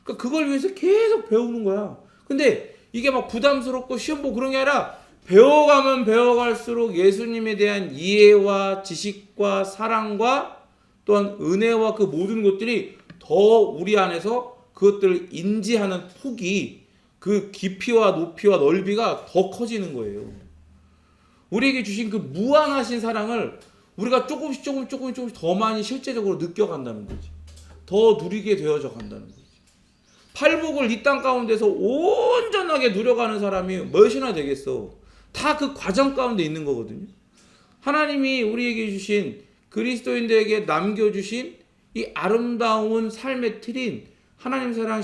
그러니까 그걸 위해서 계속 배우는 거야. 근데 이게 막 부담스럽고 시험 보고 그런 게 아니라 배워가면 배워갈수록 예수님에 대한 이해와 지식과 사랑과 또한 은혜와 그 모든 것들이 더 우리 안에서 그것들을 인지하는 폭이, 그 깊이와 높이와 넓이가 더 커지는 거예요. 우리에게 주신 그 무한하신 사랑을 우리가 조금씩 더 많이 실제적으로 느껴간다는 거지. 더 누리게 되어져 간다는 거지. 팔복을 이 땅 가운데서 온전하게 누려가는 사람이 몇이나 되겠어. 다 그 과정 가운데 있는 거거든요. 하나님이 우리에게 주신, 그리스도인들에게 남겨주신 이 아름다운 삶의 틀인 하나님 사랑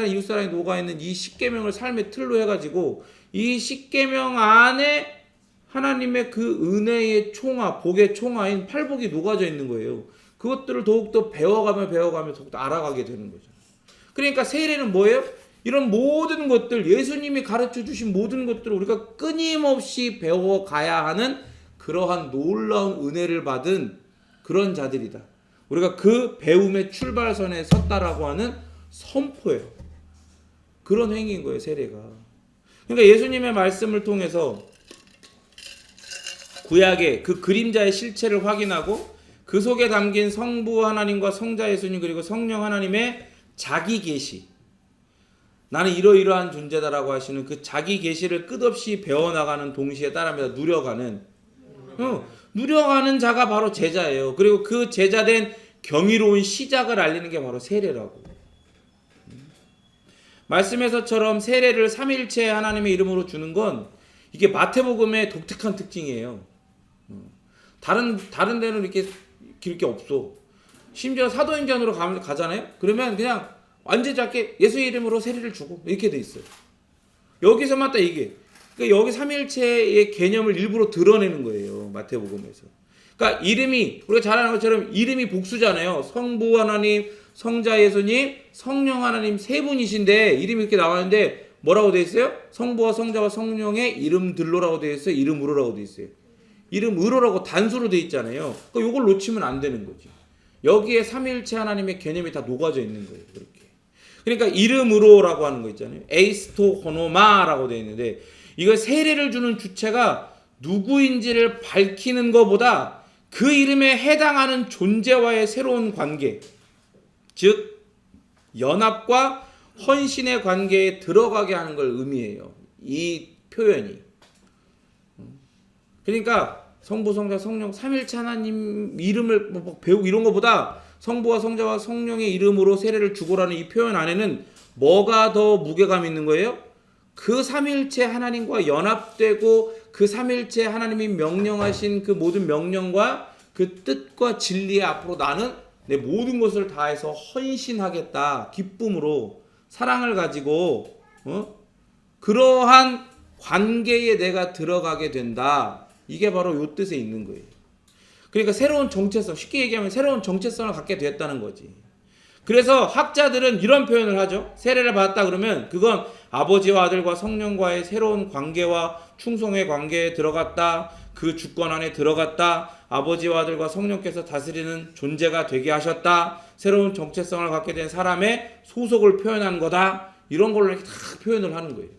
이웃사랑이 녹아있는 이 십계명을 삶의 틀로 해가지고 이 십계명 안에 하나님의 그 은혜의 총화, 복의 총화인 팔복이 녹아져 있는 거예요. 그것들을 더욱더 배워가며 더욱더 알아가게 되는 거죠. 그러니까 세례는 뭐예요? 이런 모든 것들, 예수님이 가르쳐 주신 모든 것들을 우리가 끊임없이 배워가야 하는 그러한 놀라운 은혜를 받은 그런 자들이다. 우리가 그 배움의 출발선에 섰다라고 하는 선포예요. 그런 행위인 거예요, 세례가. 그러니까 예수님의 말씀을 통해서 구약의 그 그림자의 실체를 확인하고 그 속에 담긴 성부 하나님과 성자 예수님 그리고 성령 하나님의 자기 계시, 나는 이러이러한 존재다라고 하시는 그 자기 계시를 끝없이 배워나가는 동시에 따라합니다. 누려가는 자가 바로 제자예요. 그리고 그 제자된 경이로운 시작을 알리는 게 바로 세례라고. 말씀에서처럼 세례를 삼위일체 하나님의 이름으로 주는 건 이게 마태복음의 독특한 특징이에요. 다른 데는 이렇게 없어. 심지어 사도행전으로 가잖아요. 그러면 그냥 완전 작게 예수의 이름으로 세례를 주고 이렇게 돼 있어요. 여기서만 딱 이게. 그러니까 여기 삼위일체의 개념을 일부러 드러내는 거예요. 마태복음에서. 그러니까 이름이, 우리가 잘 아는 것처럼 이름이 복수잖아요. 성부 하나님, 성자 예수님, 성령 하나님 세 분이신데 이름이 이렇게 나왔는데 뭐라고 돼 있어요? 성부와 성자와 성령의 이름들로라고 돼 있어요. 이름으로라고 돼 있어요. 이름으로라고 단수로 돼 있잖아요. 그러니까 이걸 놓치면 안 되는 거지. 여기에 삼위일체 하나님의 개념이 다 녹아져 있는 거예요. 그렇게. 그러니까 이름으로라고 하는 거 있잖아요. 에이스토 호노마라고 돼 있는데 이거 세례를 주는 주체가 누구인지를 밝히는 것보다 그 이름에 해당하는 존재와의 새로운 관계, 즉 연합과 헌신의 관계에 들어가게 하는 걸 의미해요. 이 표현이. 그러니까 성부, 성자, 성령, 삼위일체 하나님 이름을 배우고 이런 것보다 성부와 성자와 성령의 이름으로 세례를 주고라는 이 표현 안에는 뭐가 더 무게감 있는 거예요? 그 삼위일체 하나님과 연합되고 그 삼위일체 하나님이 명령하신 그 모든 명령과 그 뜻과 진리에 앞으로 나는 내 모든 것을 다해서 헌신하겠다. 기쁨으로 사랑을 가지고 그러한 관계에 내가 들어가게 된다. 이게 바로 요 뜻에 있는 거예요. 그러니까 새로운 정체성, 쉽게 얘기하면 새로운 정체성을 갖게 되었다는 거지. 그래서 학자들은 이런 표현을 하죠. 세례를 받았다 그러면 그건 아버지와 아들과 성령과의 새로운 관계와 충성의 관계에 들어갔다. 그 주권 안에 들어갔다. 아버지와 아들과 성령께서 다스리는 존재가 되게 하셨다. 새로운 정체성을 갖게 된 사람의 소속을 표현한 거다. 이런 걸로 이렇게 다 표현을 하는 거예요.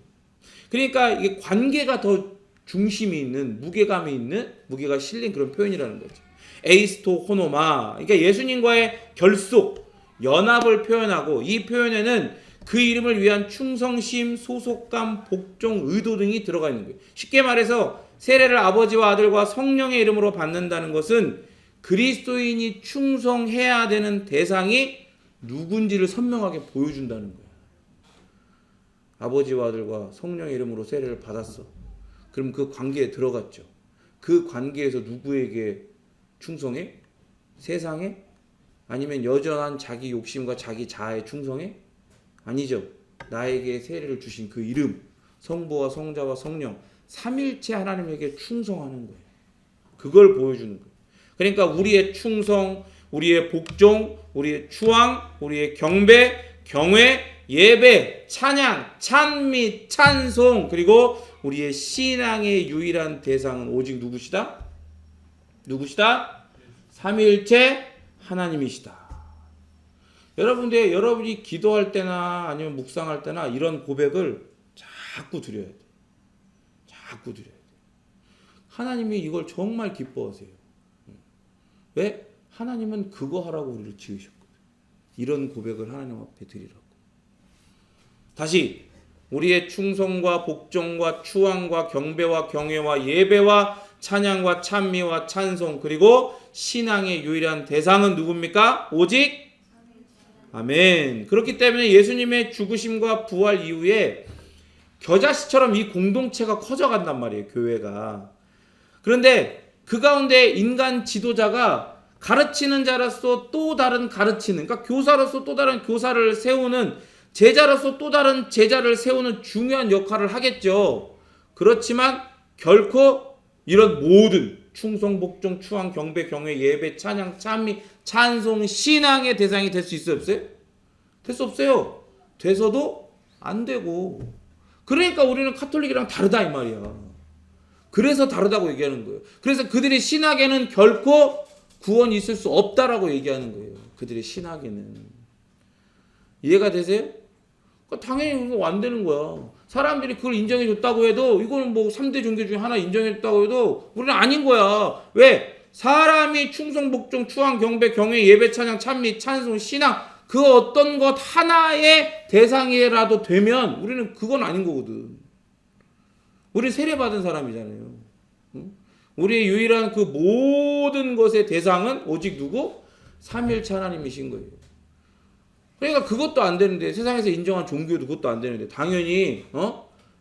그러니까 이게 관계가 더 중심이 있는, 무게가 실린 그런 표현이라는 거죠. 에이스토 호노마. 그러니까 예수님과의 결속, 연합을 표현하고 이 표현에는 그 이름을 위한 충성심, 소속감, 복종, 의도 등이 들어가 있는 거예요. 쉽게 말해서 세례를 아버지와 아들과 성령의 이름으로 받는다는 것은 그리스도인이 충성해야 되는 대상이 누군지를 선명하게 보여준다는 거예요. 아버지와 아들과 성령의 이름으로 세례를 받았어. 그럼 그 관계에 들어갔죠. 그 관계에서 누구에게 충성해? 세상에? 아니면 여전한 자기 욕심과 자기 자아에 충성해? 아니죠. 나에게 세례를 주신 그 이름, 성부와 성자와 성령, 삼일체 하나님에게 충성하는 거예요. 그걸 보여주는 거예요. 그러니까 우리의 충성, 우리의 복종, 우리의 추앙, 우리의 경배, 경외, 예배, 찬양, 찬미, 찬송, 그리고 우리의 신앙의 유일한 대상은 오직 누구시다? 누구시다? 삼위일체 하나님이시다. 여러분들 여러분이 기도할 때나 아니면 묵상할 때나 이런 고백을 자꾸 드려야 돼. 자꾸 드려야 돼. 하나님이 이걸 정말 기뻐하세요. 왜? 하나님은 그거 하라고 우리를 지으셨거든. 이런 고백을 하나님 앞에 드리라고. 다시 우리의 충성과 복종과 추앙과 경배와 경외와 예배와 찬양과 찬미와 찬송 그리고 신앙의 유일한 대상은 누굽니까? 오직 아멘. 그렇기 때문에 예수님의 죽으심과 부활 이후에 겨자씨처럼 이 공동체가 커져간단 말이에요. 교회가. 그런데 그 가운데 인간 지도자가 가르치는 자로서 또 다른 가르치는, 그러니까 교사로서 또 다른 교사를 세우는, 제자로서 또 다른 제자를 세우는 중요한 역할을 하겠죠. 그렇지만 결코 이런 모든 충성, 복종, 추앙, 경배, 경외, 예배, 찬양, 찬미, 찬송, 신앙의 대상이 될 수 있어요? 없어요? 될 수 없어요. 돼서도 안 되고. 그러니까 우리는 카톨릭이랑 다르다 이 말이야. 그래서 다르다고 얘기하는 거예요. 그래서 그들의 신학에는 결코 구원이 있을 수 없다라고 얘기하는 거예요. 그들의 신학에는. 이해가 되세요? 그러니까 당연히 이거 안 되는 거야. 사람들이 그걸 인정해 줬다고 해도, 이거는 뭐 3대 종교 중에 하나 인정해 줬다고 해도 우리는 아닌 거야. 왜? 사람이 충성, 복종, 추앙, 경배, 경외, 예배, 찬양, 찬미, 찬송, 신앙 그 어떤 것 하나의 대상이라도 되면 우리는 그건 아닌 거거든. 우리 세례받은 사람이잖아요. 응? 우리의 유일한 그 모든 것의 대상은 오직 누구? 삼위일체 하나님이신 거예요. 그러니까 그것도 안 되는데, 세상에서 인정한 종교도 그것도 안 되는데, 당연히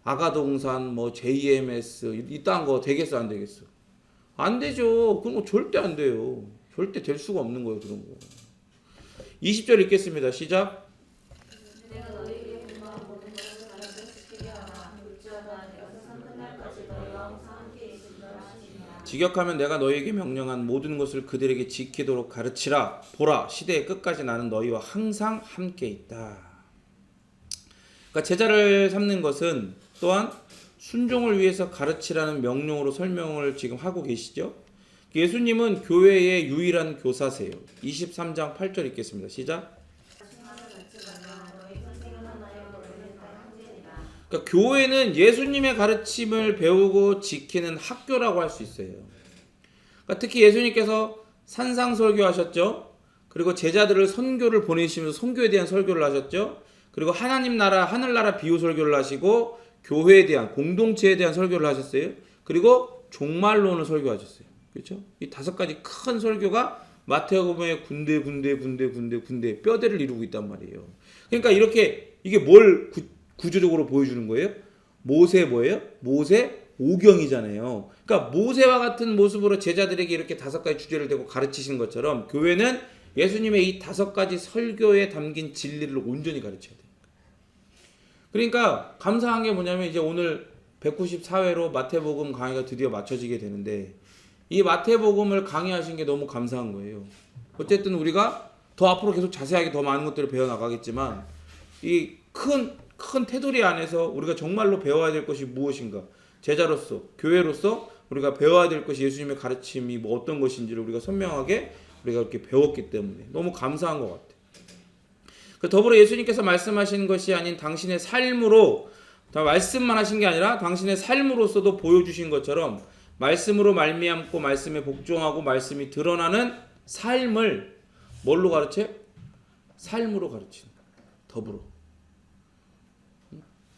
아가동산 뭐 JMS 이딴 거 되겠어 안 되겠어? 안 되죠. 그런 거 절대 안 돼요. 절대 될 수가 없는 거예요. 그런 거. 20절 읽겠습니다. 시작. 직역하면 내가 너희에게 명령한 모든 것을 그들에게 지키도록 가르치라. 보라, 시대의 끝까지 나는 너희와 항상 함께 있다. 그러니까 제자를 삼는 것은 또한 순종을 위해서 가르치라는 명령으로 설명을 지금 하고 계시죠. 예수님은 교회의 유일한 교사세요. 23장 8절 읽겠습니다. 시작. 그러니까 교회는 예수님의 가르침을 배우고 지키는 학교라고 할 수 있어요. 그러니까 특히 예수님께서 산상설교 하셨죠. 그리고 제자들을 선교를 보내시면서 선교에 대한 설교를 하셨죠. 그리고 하나님 나라, 하늘나라 비유설교를 하시고 교회에 대한, 공동체에 대한 설교를 하셨어요. 그리고 종말론을 설교하셨어요. 그렇죠? 이 5가지 큰 설교가 마태복음의 군데 뼈대를 이루고 있단 말이에요. 그러니까 이렇게 이게 뭘 구조적으로 보여주는 거예요? 모세 뭐예요? 모세 오경이잖아요. 그러니까 모세와 같은 모습으로 제자들에게 이렇게 5가지 주제를 대고 가르치신 것처럼 교회는 예수님의 이 5가지 설교에 담긴 진리를 온전히 가르쳐야 돼요. 그러니까 감사한 게 뭐냐면 이제 오늘 194회로 마태복음 강의가 드디어 마쳐지게 되는데, 이 마태복음을 강의하신 게 너무 감사한 거예요. 어쨌든 우리가 더 앞으로 계속 자세하게 더 많은 것들을 배워나가겠지만, 이 큰 테두리 안에서 우리가 정말로 배워야 될 것이 무엇인가, 제자로서, 교회로서 우리가 배워야 될 것이 예수님의 가르침이 뭐 어떤 것인지를 우리가 선명하게 우리가 이렇게 배웠기 때문에 너무 감사한 것 같아요. 더불어 예수님께서 말씀하신 것이 아닌 당신의 삶으로, 말씀만 하신 게 아니라 당신의 삶으로서도 보여주신 것처럼 말씀으로 말미암고 말씀에 복종하고 말씀이 드러나는 삶을 뭘로 가르쳐요? 삶으로 가르치는 거예요. 더불어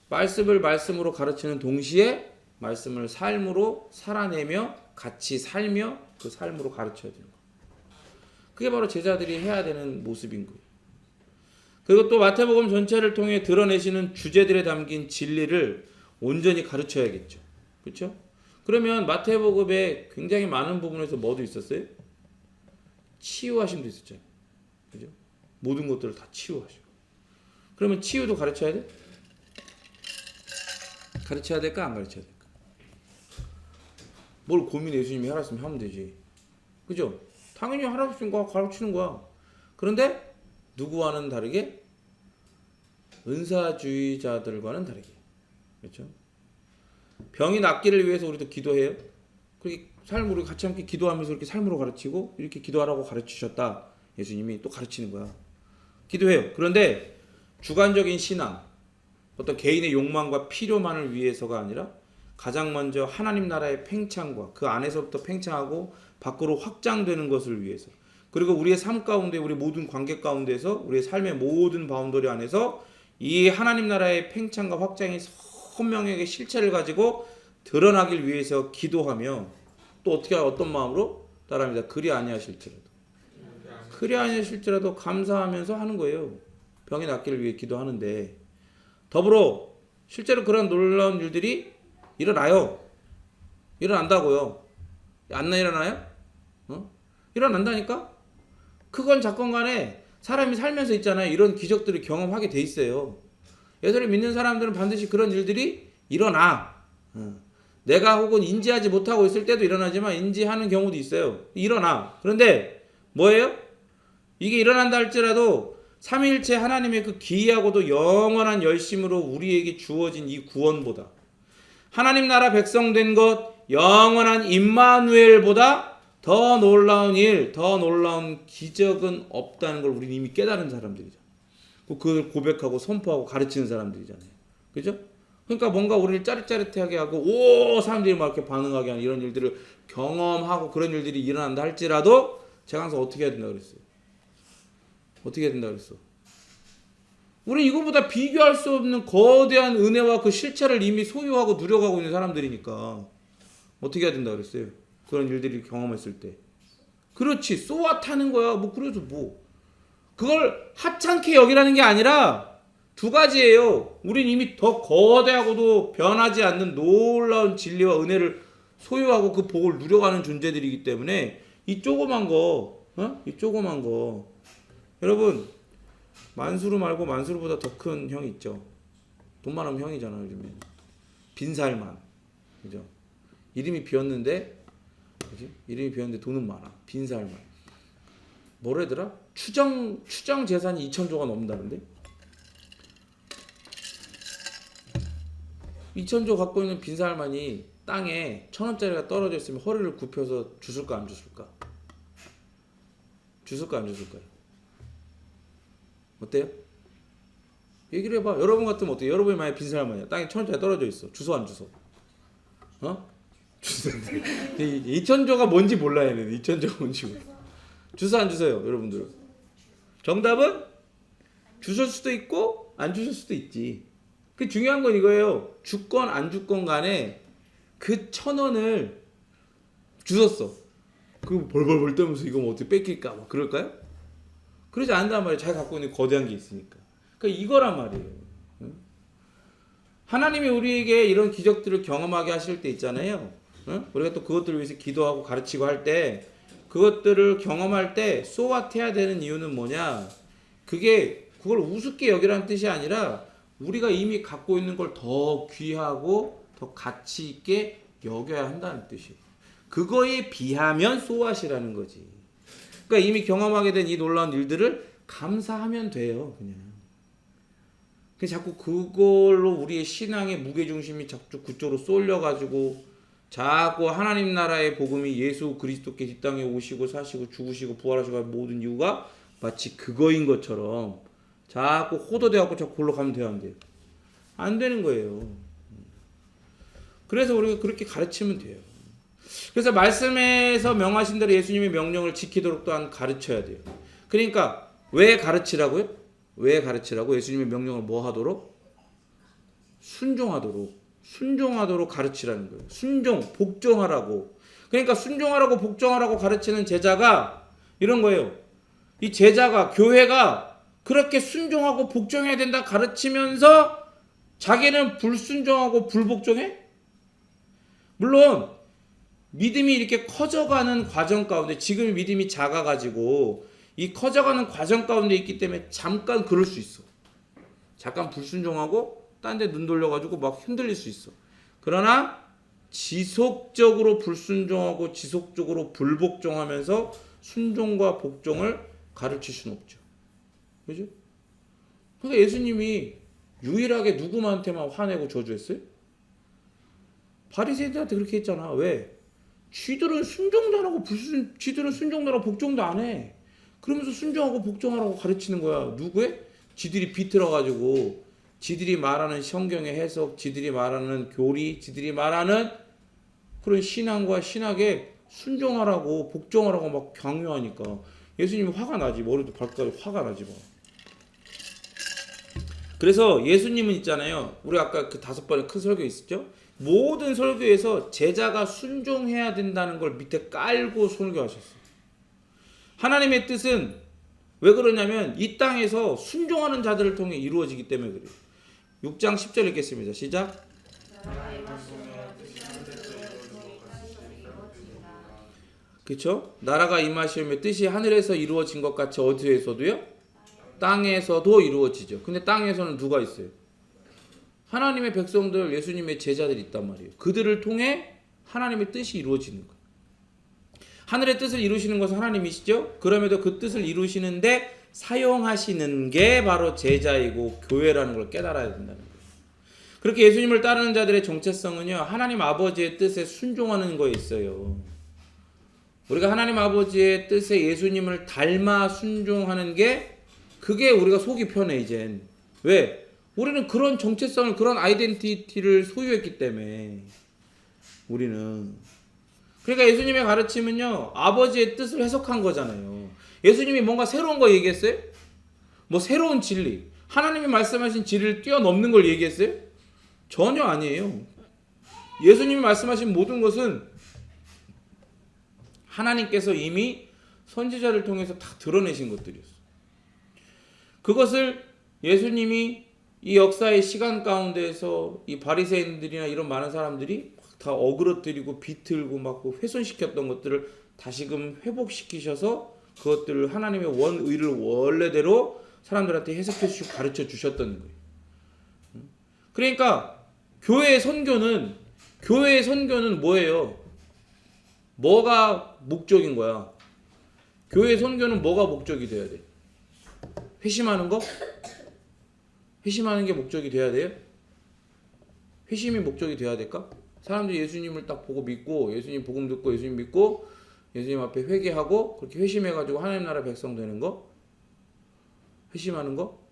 말씀을 말씀으로 가르치는 동시에 말씀을 삶으로 살아내며 같이 살며 그 삶으로 가르쳐야 되는 거예요. 그게 바로 제자들이 해야 되는 모습인 거예요. 그리고 또 마태복음 전체를 통해 드러내시는 주제들에 담긴 진리를 온전히 가르쳐야겠죠. 그렇죠? 그러면 마태복음에 굉장히 많은 부분에서 뭐도 있었어요? 치유하심도 있었잖아요. 그죠? 모든 것들을 다 치유하시고. 그러면 치유도 가르쳐야 돼? 가르쳐야 될까 안 가르쳐야 될까? 뭘 고민해. 예수님이 하라으면 하면 되지. 그죠? 당연히 하라고 거 가르치는 거야. 그런데 누구와는 다르게 은사주의자들과는 다르게. 그렇죠? 병이 낫기를 위해서 우리도 기도해요. 그렇게 삶으로 같이 함께 기도하면서 이렇게 삶으로 가르치고 이렇게 기도하라고 가르치셨다. 예수님이 또 가르치는 거야. 기도해요. 그런데 주관적인 신앙, 어떤 개인의 욕망과 필요만을 위해서가 아니라 가장 먼저 하나님 나라의 팽창과 그 안에서부터 팽창하고 밖으로 확장되는 것을 위해서, 그리고 우리의 삶 가운데, 우리 모든 관계 가운데서, 우리의 삶의 모든 바운더리 안에서 이 하나님 나라의 팽창과 확장이 선명하게 실체를 가지고 드러나길 위해서 기도하며, 또 어떻게 어떤 마음으로 따라합니다. 그리 아니하실지라도 감사하면서 하는 거예요. 병이 낫기를 위해 기도하는데, 더불어 실제로 그런 놀라운 일들이 일어나요. 일어난다고요. 안 일어나요? 일어난다니까? 크건 작건 간에 사람이 살면서 있잖아요. 이런 기적들을 경험하게 돼 있어요. 예수를 믿는 사람들은 반드시 그런 일들이 일어나. 내가 혹은 인지하지 못하고 있을 때도 일어나지만 인지하는 경우도 있어요. 일어나. 그런데 뭐예요? 이게 일어난다 할지라도 삼위일체 하나님의 그 기이하고도 영원한 열심으로 우리에게 주어진 이 구원보다, 하나님 나라 백성 된 것, 영원한 임마누엘보다 더 놀라운 일, 더 놀라운 기적은 없다는 걸 우리는 이미 깨달은 사람들이죠. 그걸 고백하고 선포하고 가르치는 사람들이잖아요. 그죠? 그러니까 뭔가 우리를 짜릿짜릿하게 하고 오 사람들이 막 이렇게 반응하게 하는 이런 일들을 경험하고 그런 일들이 일어난다 할지라도 제가 항상 어떻게 해야 된다 그랬어요? 어떻게 해야 된다 그랬어? 우리 이거보다 비교할 수 없는 거대한 은혜와 그 실체를 이미 소유하고 누려가고 있는 사람들이니까 어떻게 해야 된다 그랬어요? 그런 일들이 경험했을 때. 그렇지, 쏘아타는 거야. 뭐 그래서 뭐 그걸 하찮게 여기라는 게 아니라 두 가지예요. 우린 이미 더 거대하고도 변하지 않는 놀라운 진리와 은혜를 소유하고 그 복을 누려가는 존재들이기 때문에 이 조그만 거, 이 조그만 거, 여러분 만수르 말고 만수르보다 더 큰 형이 있죠. 돈 많으면 형이잖아 요즘에. 빈살만, 그죠? 이름이 비었는데, 그지? 이름이 비었는데 돈은 많아. 빈살만. 뭐래더라? 추정 재산이 2,000조가 넘는다는데? 2,000조 갖고 있는 빈살만이 땅에 1,000원짜리가 떨어져 있으면 허리를 굽혀서 주술까 안 주술까? 주술까 안 주술까요? 어때요? 얘기를 해봐. 여러분 같으면 어때요? 여러분이 만약에 빈살만이야. 땅에 1,000원짜리 떨어져 있어. 주소 안 주소? 주소. 2,000조가 뭔지 몰라 얘는. 2,000조가 뭔지 몰라. 주소 안 주세요, 여러분들. 정답은 주실 수도 있고 안 주실 수도 있지. 그 중요한 건 이거예요. 주건 안 주건 간에 그 1,000원을 주셨어. 그 벌벌벌 떨면서 이거 뭐 어떻게 뺏길까 막 그럴까요? 그러지 않는단 말이에요. 자기가 갖고 있는 거대한 게 있으니까. 그러니까 이거란 말이에요. 하나님이 우리에게 이런 기적들을 경험하게 하실 때 있잖아요. 우리가 또 그것들을 위해서 기도하고 가르치고 할 때, 그것들을 경험할 때 소와트해야 되는 이유는 뭐냐? 그걸 우습게 여기라는 뜻이 아니라 우리가 이미 갖고 있는 걸 더 귀하고 더 가치 있게 여겨야 한다는 뜻이에요. 그거에 비하면 소와시라는 거지. 그러니까 이미 경험하게 된 이 놀라운 일들을 감사하면 돼요. 그냥. 자꾸 그걸로 우리의 신앙의 무게중심이 자꾸 그쪽으로 쏠려가지고 자꾸 하나님 나라의 복음이 예수 그리스도께 이 땅에 오시고 사시고 죽으시고 부활하시고 모든 이유가 마치 그거인 것처럼 자꾸 호도돼갖고 자꾸 골로 가면 돼요, 안 돼요? 안 되는 거예요. 그래서 우리가 그렇게 가르치면 돼요. 그래서 말씀에서 명하신 대로 예수님의 명령을 지키도록 또한 가르쳐야 돼요. 그러니까 왜 가르치라고요? 왜 가르치라고? 예수님의 명령을 뭐 하도록? 순종하도록 가르치라는 거예요. 복종하라고. 그러니까 순종하라고 복종하라고 가르치는 제자가 이런 거예요. 이 제자가, 교회가 그렇게 순종하고 복종해야 된다 가르치면서 자기는 불순종하고 불복종해? 물론 믿음이 이렇게 커져가는 과정 가운데, 지금 믿음이 작아가지고 이 커져가는 과정 가운데 있기 때문에 잠깐 그럴 수 있어. 잠깐 불순종하고 딴 데 눈 돌려가지고 막 흔들릴 수 있어. 그러나 지속적으로 불순종하고 지속적으로 불복종하면서 순종과 복종을 가르칠 수는 없죠. 그죠? 그러니까 예수님이 유일하게 누구한테만 화내고 저주했어요? 바리새인들한테 그렇게 했잖아. 왜? 쥐들은 순종도 안 하고 복종도 안 해. 그러면서 순종하고 복종하라고 가르치는 거야. 누구의? 지들이 비틀어가지고 지들이 말하는 성경의 해석, 지들이 말하는 교리, 지들이 말하는 그런 신앙과 신학에 순종하라고 복종하라고 막 강요하니까 예수님이 화가 나지. 머리도 발까지 화가 나지 뭐. 그래서 예수님은 있잖아요. 우리 아까 그 5번의 큰 설교 있었죠? 모든 설교에서 제자가 순종해야 된다는 걸 밑에 깔고 설교하셨어요. 하나님의 뜻은 왜 그러냐면 이 땅에서 순종하는 자들을 통해 이루어지기 때문에 그래요. 6장 10절 읽겠습니다. 시작. 그렇죠? 나라가 임하시며 뜻이 하늘에서 이루어진 것 같이 어디에서도요? 땅에서도 이루어지죠. 근데 땅에서는 누가 있어요? 하나님의 백성들, 예수님의 제자들이 있단 말이에요. 그들을 통해 하나님의 뜻이 이루어지는 거예요. 하늘의 뜻을 이루시는 것은 하나님이시죠. 그럼에도 그 뜻을 이루시는데 사용하시는 게 바로 제자이고 교회라는 걸 깨달아야 된다는 거예요. 그렇게 예수님을 따르는 자들의 정체성은요, 하나님 아버지의 뜻에 순종하는 거에 있어요. 우리가 하나님 아버지의 뜻에 예수님을 닮아 순종하는 게 그게 우리가 속이 편해 이젠. 왜? 우리는 그런 정체성을, 그런 아이덴티티를 소유했기 때문에 우리는. 그러니까 예수님의 가르침은요, 아버지의 뜻을 해석한 거잖아요. 예수님이 뭔가 새로운 거 얘기했어요? 뭐 새로운 진리, 하나님이 말씀하신 진리를 뛰어넘는 걸 얘기했어요? 전혀 아니에요. 예수님이 말씀하신 모든 것은 하나님께서 이미 선지자를 통해서 다 드러내신 것들이었어요. 그것을 예수님이 이 역사의 시간 가운데에서 이 바리새인들이나 이런 많은 사람들이 다 어그러뜨리고 비틀고 막 훼손시켰던 것들을 다시금 회복시키셔서 그것들을 하나님의 원의를 원래대로 사람들한테 해석해 주시고 가르쳐 주셨던 거예요. 그러니까 교회의 선교는 뭐예요? 뭐가 목적인 거야? 교회의 선교는 뭐가 목적이 돼야 돼? 회심하는 거? 회심하는 게 목적이 돼야 돼요? 회심이 목적이 돼야 될까? 사람들이 예수님을 딱 보고 믿고, 예수님 복음 듣고 예수님 믿고 예수님 앞에 회개하고 그렇게 회심해가지고 하나님 나라 백성 되는 거? 회심하는 거?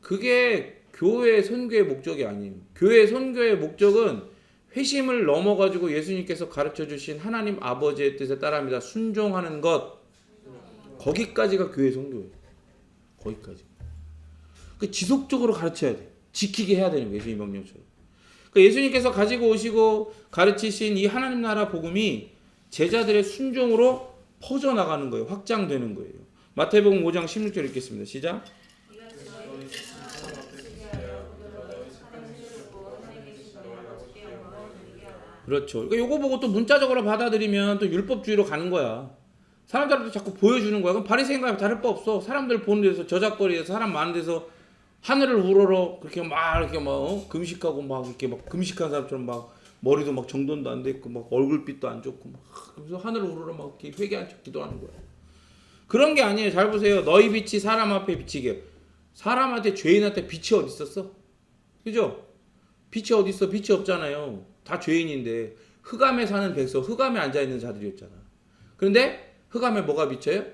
그게 교회의 선교의 목적이 아니에요. 교회의 선교의 목적은 회심을 넘어가지고 예수님께서 가르쳐 주신 하나님 아버지의 뜻에 따라합니다. 순종하는 것. 거기까지가 교회의 선교예요. 거기까지. 그 지속적으로 가르쳐야 돼. 지키게 해야 되는 거예요. 예수님 명령처럼. 그러니까 예수님께서 가지고 오시고 가르치신 이 하나님 나라 복음이 제자들의 순종으로 퍼져나가는 거예요. 확장되는 거예요. 마태복음 5장 16절 읽겠습니다. 시작. 그렇죠. 그러니까 요거 보고 또 문자적으로 받아들이면 또 율법주의로 가는 거야. 사람들한테 자꾸 보여주는 거야. 그럼 바리새인과 다를 바 없어. 사람들 보는 데서, 저작거리에서, 사람 많은 데서 하늘을 우러러 그렇게 막 이렇게 막 금식하고 막 이렇게 막 금식한 사람처럼 막 머리도 막 정돈도 안 돼 있고 막 얼굴빛도 안 좋고 막 그래서 하늘을 우러러 막 이렇게 회개한 척 기도하는 거야. 그런 게 아니에요. 잘 보세요. 너희 빛이 사람 앞에 비치게. 사람한테, 죄인한테 빛이 어디 있었어? 그죠? 빛이 어디 있어? 빛이 없잖아요. 다 죄인인데 흑암에 사는 백성, 흑암에 앉아 있는 자들이었잖아. 그런데 흑암에 뭐가 비쳐요?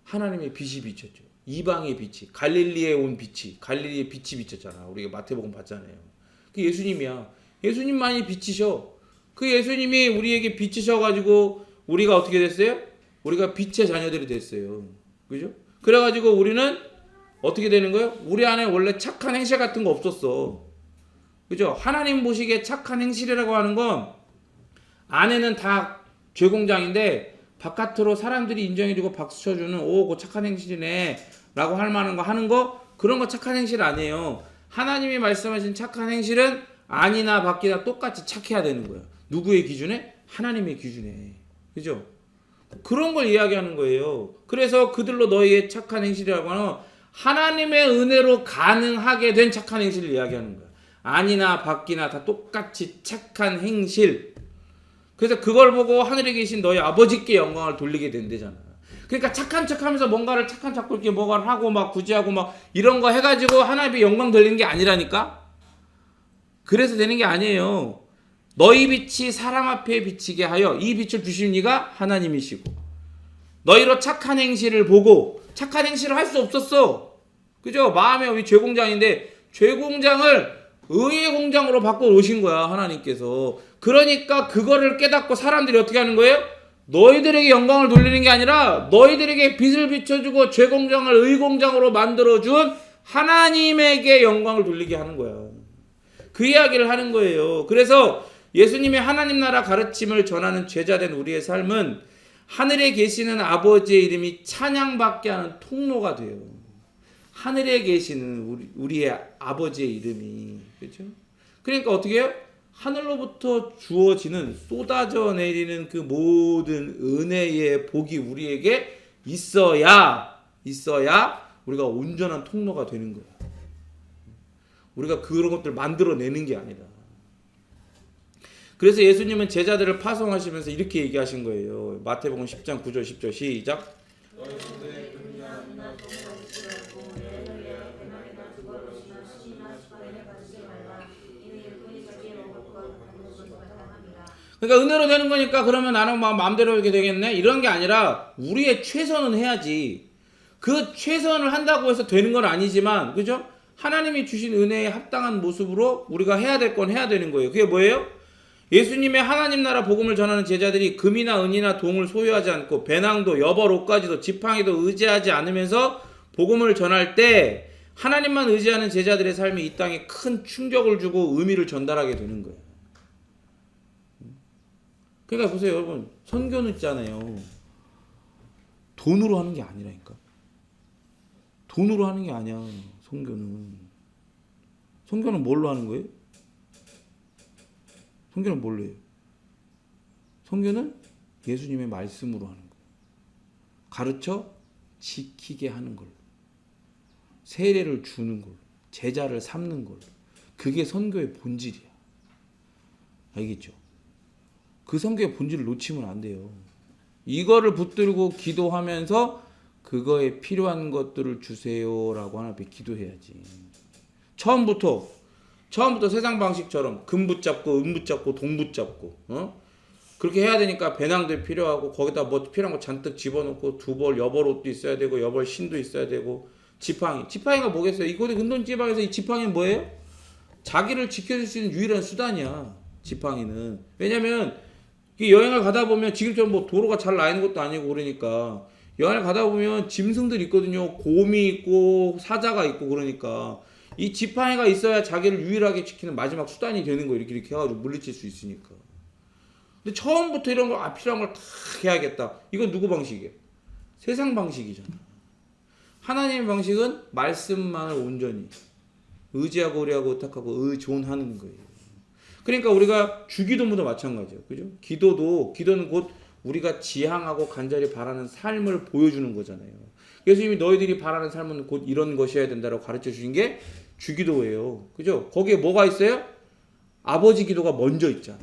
하나님의 빛이 비쳤죠. 이방의 빛이, 갈릴리에 온 빛이, 갈릴리의 빛이 비쳤잖아. 우리가 마태복음 봤잖아요. 그 예수님이야. 예수님만이 빛이셔. 그 예수님이 우리에게 빛이셔가지고 우리가 어떻게 됐어요? 우리가 빛의 자녀들이 됐어요. 그죠? 그래가지고 우리는 어떻게 되는 거예요? 우리 안에 원래 착한 행실 같은 거 없었어. 그죠? 하나님 보시기에 착한 행실이라고 하는 건 안에는 다 죄공장인데 바깥으로 사람들이 인정해주고 박수 쳐주는 오, 그 착한 행실이네 라고 할 만한 거 하는 거, 그런 거 착한 행실 아니에요. 하나님이 말씀하신 착한 행실은 안이나 밖이나 똑같이 착해야 되는 거예요. 누구의 기준에? 하나님의 기준에. 그죠? 그런 걸 이야기하는 거예요. 그래서 그들로 너희의 착한 행실이라고 하는 하나님의 은혜로 가능하게 된 착한 행실을 이야기하는 거예요. 안이나 밖이나 다 똑같이 착한 행실. 그래서 그걸 보고 하늘에 계신 너희 아버지께 영광을 돌리게 된대잖아. 그러니까 착한 척하면서 뭔가를 착한 척 이렇게 뭔가를 하고 막 구제하고 막 이런 거 해가지고 하나님의 영광 돌리는 게 아니라니까. 그래서 되는 게 아니에요. 너희 빛이 사람 앞에 비치게 하여, 이 빛을 주신 이가 하나님이시고 너희로 착한 행실을 보고 착한 행실을 할 수 없었어. 그죠? 마음의 업이 죄공장인데 죄공장을 의의 공장으로 바꿔 놓으신 거야, 하나님께서. 그러니까 그거를 깨닫고 사람들이 어떻게 하는 거예요? 너희들에게 영광을 돌리는 게 아니라 너희들에게 빛을 비춰주고 죄공장을 의공장으로 만들어준 하나님에게 영광을 돌리게 하는 거야. 그 이야기를 하는 거예요. 그래서 예수님의 하나님 나라 가르침을 전하는 제자된 우리의 삶은 하늘에 계시는 아버지의 이름이 찬양받게 하는 통로가 돼요. 하늘에 계시는 우리의 아버지의 이름이. 그렇죠? 그러니까 어떻게 해요? 하늘로부터 주어지는 쏟아져 내리는 그 모든 은혜의 복이 우리에게 있어야 우리가 온전한 통로가 되는 거야. 우리가 그런 것들을 만들어내는 게 아니라. 그래서 예수님은 제자들을 파송하시면서 이렇게 얘기하신 거예요. 마태복음 10장 9절 10절 시작. 그러니까 은혜로 되는 거니까 그러면 나는 마음대로 이렇게 되겠네? 이런 게 아니라 우리의 최선은 해야지. 그 최선을 한다고 해서 되는 건 아니지만, 그죠? 하나님이 주신 은혜에 합당한 모습으로 우리가 해야 될 건 해야 되는 거예요. 그게 뭐예요? 예수님의 하나님 나라 복음을 전하는 제자들이 금이나 은이나 동을 소유하지 않고 배낭도 여벌 옷까지도 지팡이도 의지하지 않으면서 복음을 전할 때 하나님만 의지하는 제자들의 삶이 이 땅에 큰 충격을 주고 의미를 전달하게 되는 거예요. 그러니까 보세요, 여러분. 선교는 있잖아요. 돈으로 하는 게 아니라니까. 돈으로 하는 게 아니야. 선교는 뭘로 하는 거예요? 선교는 뭘로 해요? 선교는 예수님의 말씀으로 하는 거예요. 가르쳐 지키게 하는 걸로. 세례를 주는 걸로. 제자를 삼는 걸로. 그게 선교의 본질이야. 알겠죠? 그 선교의 본질을 놓치면 안 돼요. 이거를 붙들고 기도하면서 그거에 필요한 것들을 주세요라고 하나 앞에 기도해야지. 처음부터 세상 방식처럼 금 붙잡고 은 붙잡고 동 붙잡고 그렇게 해야 되니까 배낭도 필요하고 거기다 뭐 필요한 거 잔뜩 집어넣고 두벌 여벌 옷도 있어야 되고 여벌 신도 있어야 되고 지팡이가 뭐겠어요? 이곳의 근동 지방에서 이 지팡이는 뭐예요? 자기를 지켜줄 수 있는 유일한 수단이야. 지팡이는. 왜냐면 여행을 가다 보면 지금처럼 뭐 도로가 잘 나 있는 것도 아니고 그러니까 여행을 가다 보면 짐승들이 있거든요. 곰이 있고 사자가 있고 그러니까 이 지팡이가 있어야 자기를 유일하게 지키는 마지막 수단이 되는 거예요. 이렇게 해가지고 물리칠 수 있으니까. 근데 처음부터 이런 거 필요한 걸 다 해야겠다. 이건 누구 방식이에요? 세상 방식이잖아. 하나님의 방식은 말씀만을 온전히 의지하고 의뢰하고 의탁하고 의존하는 거예요. 그러니까 우리가 주기도문도 마찬가지예요. 그죠? 기도는 곧 우리가 지향하고 간절히 바라는 삶을 보여주는 거잖아요. 예수님이 너희들이 바라는 삶은 곧 이런 것이어야 된다고 가르쳐 주신 게 주기도예요. 그죠? 거기에 뭐가 있어요? 아버지 기도가 먼저 있잖아.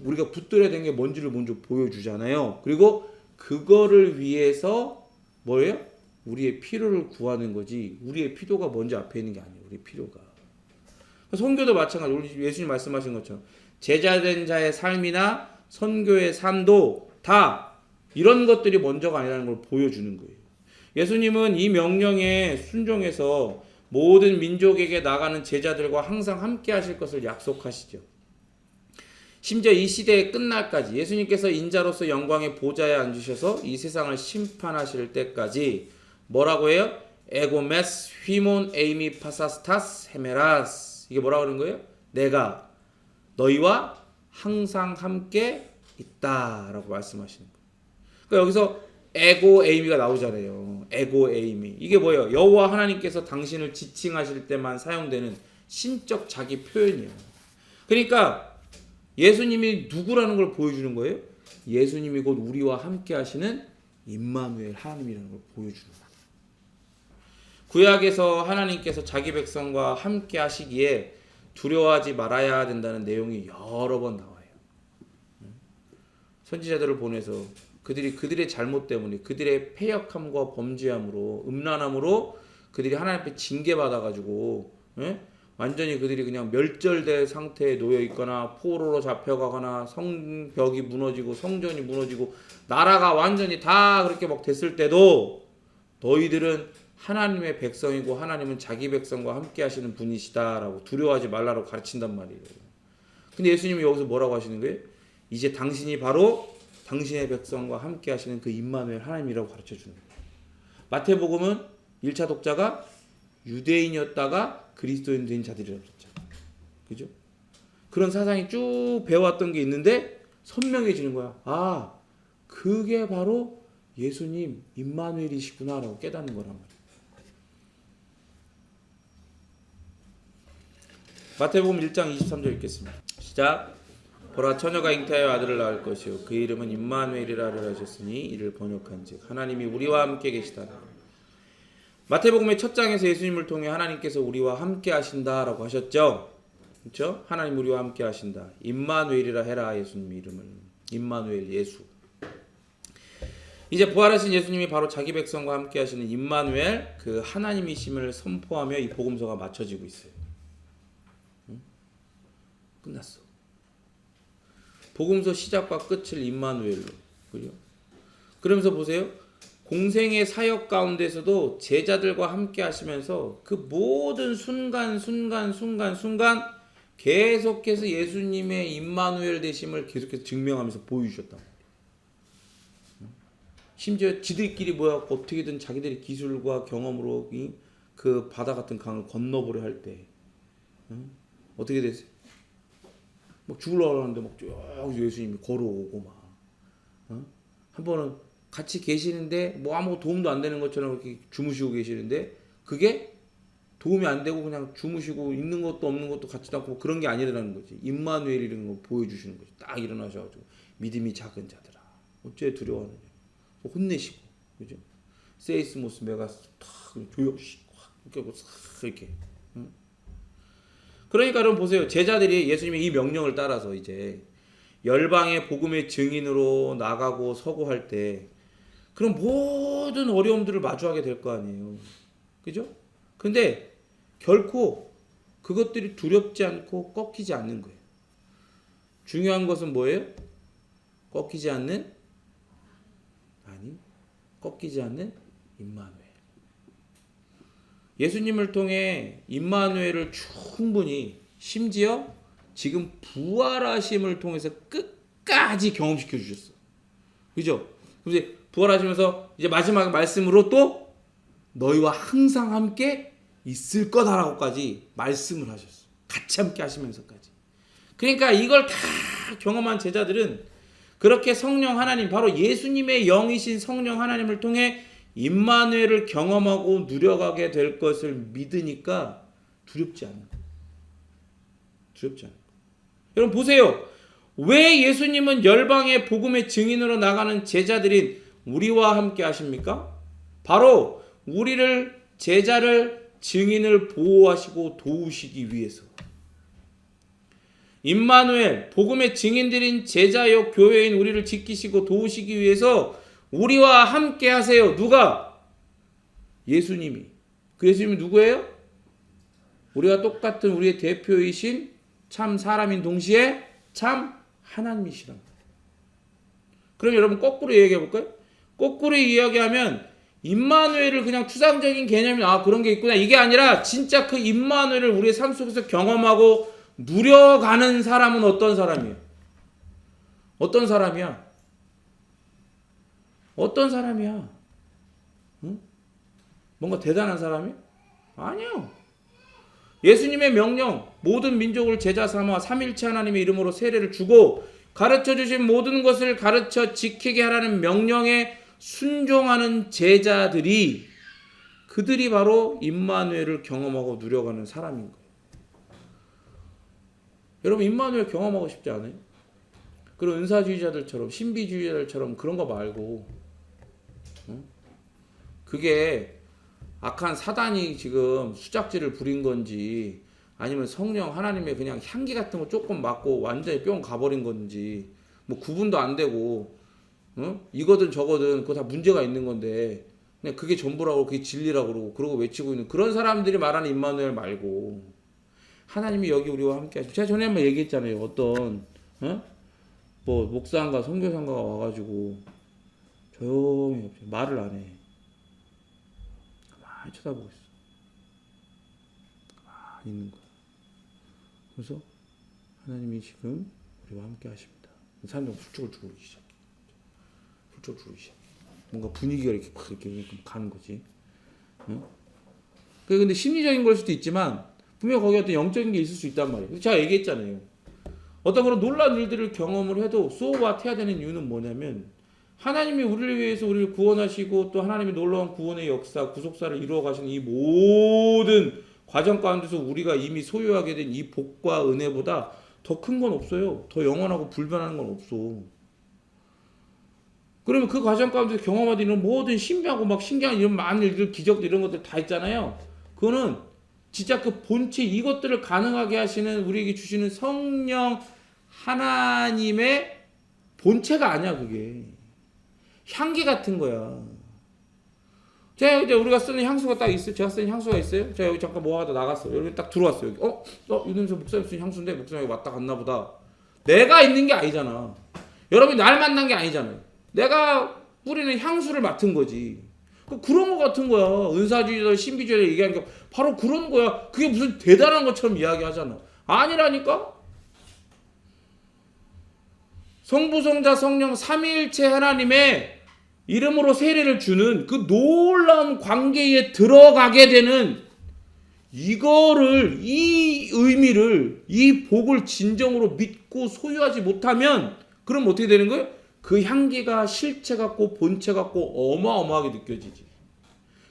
우리가 붙들어야 되는 게 뭔지를 먼저 보여주잖아요. 그리고 그거를 위해서 뭐예요? 우리의 필요를 구하는 거지. 우리의 필요가 먼저 앞에 있는 게 아니에요. 우리 필요가. 선교도 마찬가지. 우리 예수님 말씀하신 것처럼 제자된 자의 삶이나 선교의 삶도 다 이런 것들이 먼저가 아니라는 걸 보여주는 거예요. 예수님은 이 명령에 순종해서 모든 민족에게 나가는 제자들과 항상 함께 하실 것을 약속하시죠. 심지어 이 시대의 끝날까지 예수님께서 인자로서 영광의 보좌에 앉으셔서 이 세상을 심판하실 때까지 뭐라고 해요? 에고메스 휘몬 에이미 파사스타스 헤메라스. 이게 뭐라고 하는 거예요? 내가 너희와 항상 함께 있다라고 말씀하시는 거예요. 그러니까 여기서 에고 에이미가 나오잖아요. 에고 에이미. 이게 뭐예요? 여호와 하나님께서 당신을 지칭하실 때만 사용되는 신적 자기 표현이에요. 그러니까 예수님이 누구라는 걸 보여주는 거예요? 예수님이 곧 우리와 함께 하시는 임마누엘 하나님이라는 걸 보여주는 거예요. 구약에서 하나님께서 자기 백성과 함께 하시기에 두려워하지 말아야 된다는 내용이 여러 번 나와요. 선지자들을 보내서 그들의 잘못 때문에 그들의 패역함과 범죄함으로 음란함으로 그들이 하나님 앞에 징계받아가지고 완전히 그들이 그냥 멸절된 상태에 놓여 있거나 포로로 잡혀가거나 성벽이 무너지고 성전이 무너지고 나라가 완전히 다 그렇게 막 됐을 때도 너희들은 하나님의 백성이고 하나님은 자기 백성과 함께 하시는 분이시다라고 두려워하지 말라고 가르친단 말이에요. 근데 예수님이 여기서 뭐라고 하시는 거예요? 이제 당신이 바로 당신의 백성과 함께 하시는 그 임마누엘 하나님이라고 가르쳐 주는 거예요. 마태복음은 1차 독자가 유대인이었다가 그리스도인 된 자들이라고 그랬죠. 그죠? 그런 사상이 쭉 배워왔던 게 있는데 선명해지는 거야. 아, 그게 바로 예수님 임마누엘이시구나라고 깨닫는 거란 말이야. 마태복음 1장 23절 읽겠습니다. 시작. 보라, 처녀가 잉태하여 아들을 낳을 것이요 그 이름은 임마누엘이라 하셨으니 이를 번역한즉 하나님이 우리와 함께 계시다. 마태복음의 첫 장에서 예수님을 통해 하나님께서 우리와 함께 하신다라고 하셨죠. 그렇죠? 하나님 우리와 함께 하신다. 임마누엘이라 해라. 예수님 이름을 임마누엘, 예수. 이제 부활하신 예수님이 바로 자기 백성과 함께 하시는 임마누엘, 그 하나님이심을 선포하며 이 복음서가 맞춰지고 있어요. 응? 끝났어. 복음서 시작과 끝을 임마누엘로. 그죠? 그러면서 보세요. 공생의 사역 가운데서도 제자들과 함께 하시면서 그 모든 순간 계속해서 예수님의 임마누엘 되심을 계속해서 증명하면서 보여주셨다. 심지어 지들끼리 모여갖고 어떻게든 자기들의 기술과 경험으로 그 바다 같은 강을 건너보려 할 때 어떻게 됐어요? 막 죽으려고 하는데 막 쭉 예수님이 걸어오고 막 한 번은 같이 계시는데 뭐 아무 도움도 안 되는 것처럼 이렇게 주무시고 계시는데 그게 도움이 안 되고 그냥 주무시고 있는 것도 없는 것도 같지도 않고 그런 게 아니라는 거지. 임마누엘이라는 걸 보여주시는 거지. 딱 일어나셔가지고 믿음이 작은 자들아 어째 두려워하느냐. 혼내시고, 그죠? 세이스모스 메가스 탁 조용히 확 이렇게 싹 이렇게. 그러니까 여러분 보세요. 제자들이 예수님의 이 명령을 따라서 이제 열방의 복음의 증인으로 나가고 서고 할 때 그런 모든 어려움들을 마주하게 될 거 아니에요. 그죠? 근데 결코 그것들이 두렵지 않고 꺾이지 않는 거예요. 중요한 것은 뭐예요? 꺾이지 않는 꺾이지 않는 임마누엘. 예수님을 통해 임마누엘을 충분히 심지어 지금 부활하심을 통해서 끝까지 경험시켜 주셨어. 그죠? 그래서 부활하시면서 이제 마지막 말씀으로 또 너희와 항상 함께 있을 거다라고까지 말씀을 하셨어. 같이 함께 하시면서까지. 그러니까 이걸 다 경험한 제자들은 그렇게 성령 하나님, 바로 예수님의 영이신 성령 하나님을 통해 임마누엘을 경험하고 누려가게 될 것을 믿으니까 두렵지 않아요. 두렵지 않아요. 여러분 보세요. 왜 예수님은 열방의 복음의 증인으로 나가는 제자들인 우리와 함께 하십니까? 바로 우리를 제자를 증인을 보호하시고 도우시기 위해서. 임마누엘, 복음의 증인들인 제자요 교회인 우리를 지키시고 도우시기 위해서 우리와 함께 하세요. 누가? 예수님이. 그 예수님이 누구예요? 우리가 똑같은 우리의 대표이신 참 사람인 동시에 참 하나님이시라. 그럼 여러분 거꾸로 얘기해 볼까요? 거꾸로 이야기하면 임마누엘을 그냥 추상적인 개념이 그런 게 있구나 이게 아니라 진짜 그 임마누엘을 우리의 삶 속에서 경험하고 누려가는 사람은 어떤 사람이에요? 어떤 사람이야? 어떤 사람이야? 응? 뭔가 대단한 사람이? 아니요. 예수님의 명령, 모든 민족을 제자 삼아 삼일체 하나님의 이름으로 세례를 주고 가르쳐 주신 모든 것을 가르쳐 지키게 하라는 명령에 순종하는 제자들이 그들이 바로 임마누엘을 경험하고 누려가는 사람인 거예요. 여러분 임마누엘 경험하고 싶지 않아요? 그런 은사주의자들처럼 신비주의자들처럼 그런 거 말고 그게 악한 사단이 지금 수작질을 부린 건지 아니면 성령 하나님의 그냥 향기 같은 거 조금 맡고 완전히 뿅 가버린 건지 뭐 구분도 안 되고 이거든 저거든 그거 다 문제가 있는 건데 그냥 그게 전부라고 그게 진리라고 그러고 외치고 있는 그런 사람들이 말하는 임마누엘 말고 하나님이 여기 우리와 함께 하시고, 제가 전에 한번 얘기했잖아요. 어떤 뭐 목사인가 선교사인가가 와가지고 조용히 말을 안 해. 가만히 쳐다보고 있어. 가만히 있는 거야. 그래서 하나님이 지금 우리와 함께 하십니다. 사람들이 훌쩍 죽기 시작해. 훌쩍 죽기 시작해. 뭔가 분위기가 이렇게 막 이렇게 가는 거지. 응? 근데 심리적인 걸 수도 있지만 분명 거기 어떤 영적인 게 있을 수 있단 말이에요. 제가 얘기했잖아요. 어떤 그런 놀라운 일들을 경험을 해도 소와 태야 되는 이유는 뭐냐면 하나님이 우리를 위해서 우리를 구원하시고 또 하나님의 놀라운 구원의 역사, 구속사를 이루어 가시는 이 모든 과정 가운데서 우리가 이미 소유하게 된 이 복과 은혜보다 더 큰 건 없어요. 더 영원하고 불변하는 건 없어. 그러면 그 과정 가운데서 경험하던 이런 모든 신비하고 막 신기한 이런 많은 일들, 기적들 이런 것들 다 있잖아요. 그거는 진짜 그 본체 이것들을 가능하게 하시는 우리에게 주시는 성령 하나님의 본체가 아니야. 그게 향기 같은 거야. 제가 이제 우리가 쓰는 향수가 딱 있어요. 제가 쓰는 향수가 있어요. 제가 여기 잠깐 뭐 하다 나갔어. 여기 딱 들어왔어요. 여기. 이 냄새 목사님 쓰는 향수인데 목사님 여기 왔다 갔나 보다. 내가 있는 게 아니잖아. 여러분이 날 만난 게 아니잖아요. 내가 뿌리는 향수를 맡은 거지. 그런 거 같은 거야. 은사주의자, 신비주의자 얘기하는 게 바로 그런 거야. 그게 무슨 대단한 것처럼 이야기하잖아. 아니라니까? 성부, 성자, 성령 삼위일체 하나님의 이름으로 세례를 주는 그 놀라운 관계에 들어가게 되는 이거를, 이 의미를, 이 복을 진정으로 믿고 소유하지 못하면 그럼 어떻게 되는 거예요? 그 향기가 실체 같고 본체 같고 어마어마하게 느껴지지.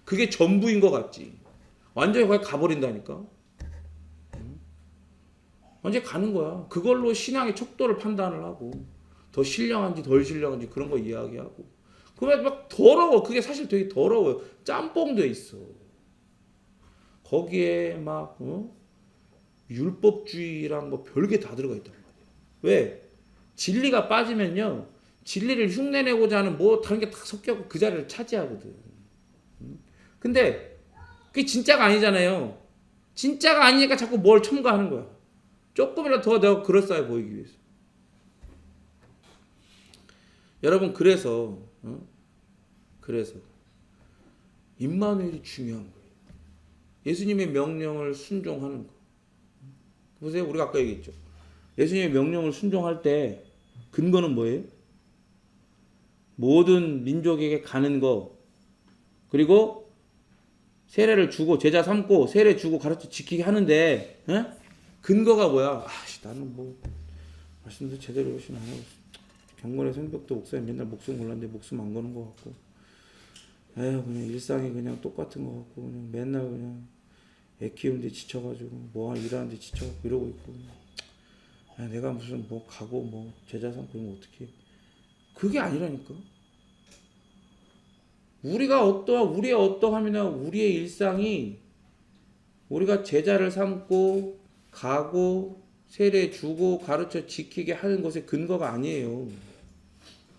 그게 전부인 것 같지. 완전히 거기 가버린다니까. 완전히 가는 거야. 그걸로 신앙의 척도를 판단을 하고 더 신령한지 덜 신령한지 그런 거 이야기하고. 그러면 막 더러워. 그게 사실 되게 더러워요. 짬뽕돼 있어. 거기에 막 율법주의랑 뭐 별게 다 들어가 있단 말이야. 왜? 진리가 빠지면요. 진리를 흉내내고자 하는 뭐 다른 게 다 섞여고 그 자리를 차지하거든. 근데 그게 진짜가 아니잖아요. 진짜가 아니니까 자꾸 뭘 첨가하는 거야. 조금이라도 더 내가 그럴싸해 보이기 위해서. 여러분 그래서 임마누엘이 중요한 거예요. 예수님의 명령을 순종하는 거. 보세요. 우리가 아까 얘기했죠. 예수님의 명령을 순종할 때 근거는 뭐예요? 모든 민족에게 가는 거, 그리고 세례를 주고 제자 삼고 세례 주고 가르쳐 지키게 하는데 근거가 뭐야? 나는 뭐 말씀도 제대로 열심히 안 하고 경건의 성벽도 목사님 맨날 목숨 걸었는데 목숨 안 거는 것 같고 그냥 일상이 그냥 똑같은 것 같고 그냥 맨날 그냥 애 키우는데 지쳐가지고 뭐 일하는데 지쳐가지고 이러고 있고 내가 무슨 뭐 가고 뭐 제자 삼고 이러면 어떡해. 그게 아니라니까. 우리의 어떠함이나 우리의 일상이 우리가 제자를 삼고 가고 세례 주고 가르쳐 지키게 하는 것의 근거가 아니에요.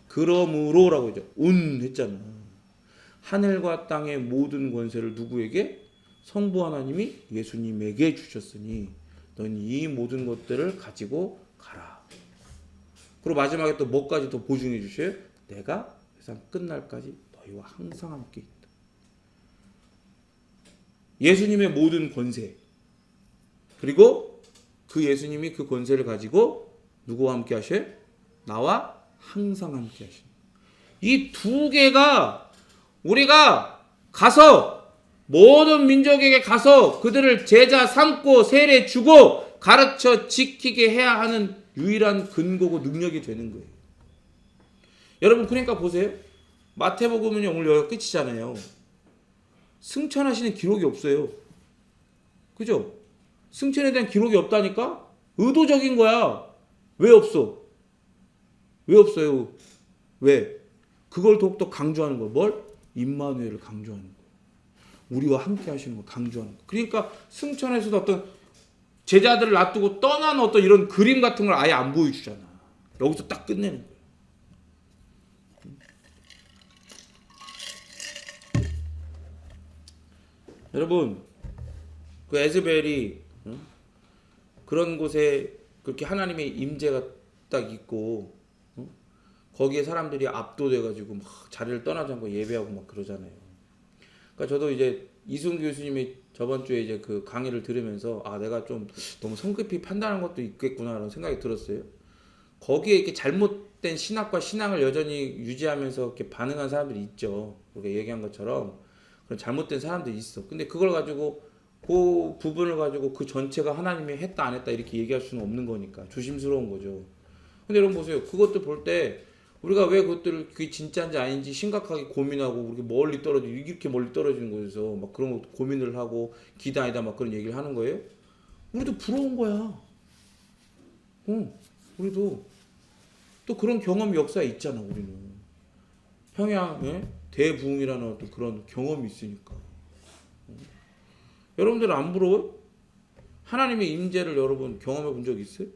그러므로라고 했죠. 했잖아. 하늘과 땅의 모든 권세를 누구에게? 성부 하나님이 예수님에게 주셨으니 넌 이 모든 것들을 가지고 가라. 그리고 마지막에 또 뭐까지 더 보증해 주셔요? 내가 세상 끝날까지 너희와 항상 함께 있다. 예수님의 모든 권세, 그리고 그 예수님이 그 권세를 가지고 누구와 함께 하셔요? 나와 항상 함께 하시는. 이 두 개가 우리가 가서 모든 민족에게 가서 그들을 제자 삼고 세례 주고 가르쳐 지키게 해야 하는 유일한 근거고 능력이 되는 거예요. 여러분 그러니까 보세요. 마태복음은 오늘 여기가 끝이잖아요. 승천하시는 기록이 없어요. 그죠? 승천에 대한 기록이 없다니까? 의도적인 거야. 왜 없어? 왜 없어요? 왜? 그걸 더욱더 강조하는 거야. 뭘? 임마누엘을 강조하는 거야. 우리와 함께 하시는 거 강조하는 거. 그러니까 승천에서도 어떤 제자들을 놔두고 떠난 어떤 이런 그림 같은 걸 아예 안 보여주잖아. 여기서 딱 끝내는 거야. 여러분 그 에즈벨이 그런 곳에 그렇게 하나님의 임재가 딱 있고 거기에 사람들이 압도돼가지고 막 자리를 떠나지 않고 예배하고 막 그러잖아요. 그러니까 저도 이제 이순 교수님이 저번 주에 이제 그 강의를 들으면서 아 내가 좀 너무 성급히 판단한 것도 있겠구나라는 생각이 들었어요. 거기에 이렇게 잘못된 신학과 신앙을 여전히 유지하면서 이렇게 반응한 사람들이 있죠. 우리가 얘기한 것처럼 그런 잘못된 사람들이 있어. 근데 그걸 가지고 그 부분을 가지고 그 전체가 하나님이 했다 안 했다 이렇게 얘기할 수는 없는 거니까 조심스러운 거죠. 근데 여러분 보세요. 그것도 볼 때 우리가 왜 그것들을 그게 진짜인지 아닌지 심각하게 고민하고 우리 멀리 떨어지고 이렇게 멀리 떨어지는 곳에서 막 그런 거 고민을 하고 기다 아니다 막 그런 얘기를 하는 거예요? 우리도 부러운 거야. 우리도 또 그런 경험 역사에 있잖아. 우리는 평양에 대부흥이라는 어떤 그런 경험이 있으니까. 여러분들은 안 부러워요? 하나님의 임재를 여러분 경험해 본 적 있어요?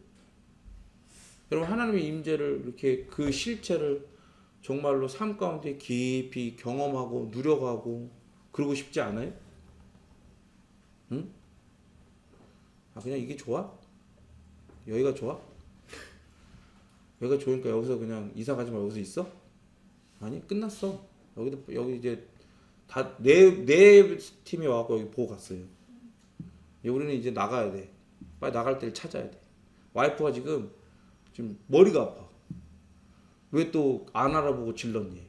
여러분 하나님의 임재를 이렇게 그 실체를 정말로 삶 가운데 깊이 경험하고 누려가고 그러고 싶지 않아요? 응? 아 그냥 이게 좋아? 여기가 좋아? 여기가 좋으니까 여기서 그냥 이사 가지 말고 여기서 있어? 아니 끝났어. 여기 이제 다 내 팀이 와갖고 여기 보고 갔어요. 우리는 이제 나가야 돼. 빨리 나갈 때를 찾아야 돼. 와이프가 지금 머리가 아파. 왜 또 안 알아보고 질렀니?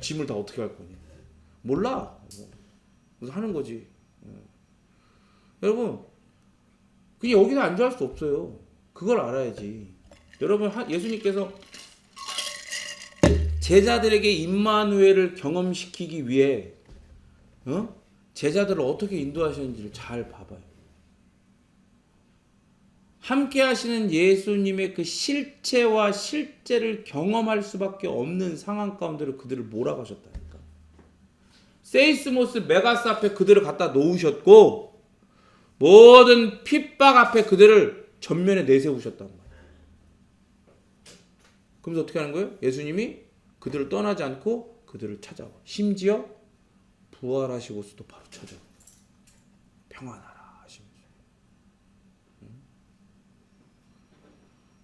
짐을 다 어떻게 할 거니? 몰라. 그래서 하는 거지. 여러분, 그냥 여기서 앉아할 수 없어요. 그걸 알아야지. 여러분, 예수님께서 제자들에게 임마누엘을 경험시키기 위해 제자들을 어떻게 인도하시는지를 잘 봐봐요. 함께 하시는 예수님의 그 실체와 실제를 경험할 수밖에 없는 상황 가운데로 그들을 몰아가셨다니까. 세이스모스 메가스 앞에 그들을 갖다 놓으셨고 모든 핍박 앞에 그들을 전면에 내세우셨단 말이에요. 그러면서 어떻게 하는 거예요? 예수님이 그들을 떠나지 않고 그들을 찾아와. 심지어 부활하시고서도 바로 찾아와. 평안하라.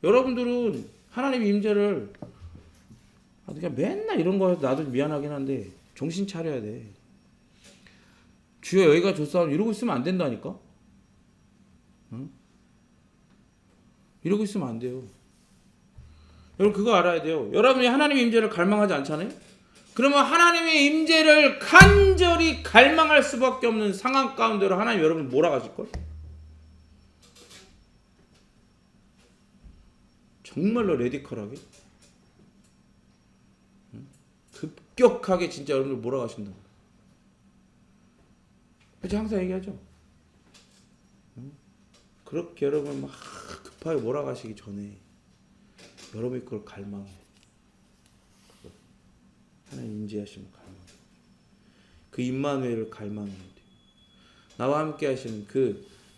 여러분들은 하나님의 임재를 그냥 맨날 이런 거 해서 나도 미안하긴 한데 정신 차려야 돼. 주여 여기가 좋사오니 이러고 있으면 안 된다니까. 응? 이러고 있으면 안 돼요. 여러분 그거 알아야 돼요. 여러분이 하나님의 임재를 갈망하지 않잖아요. 그러면 하나님의 임재를 간절히 갈망할 수밖에 없는 상황 가운데로 하나님 여러분을 몰아가실걸. 정말로 레디컬하게 급격하게 진짜 여러분들 몰아가신다. 제가 항상 얘기하죠. 그렇게 여러분 막 급하게 몰아가시기 전에 여러분이 그걸 갈망해. 하나님 임재하시면 갈망해. 그 임마누엘을 갈망해야 돼요. 나와 함께 하시는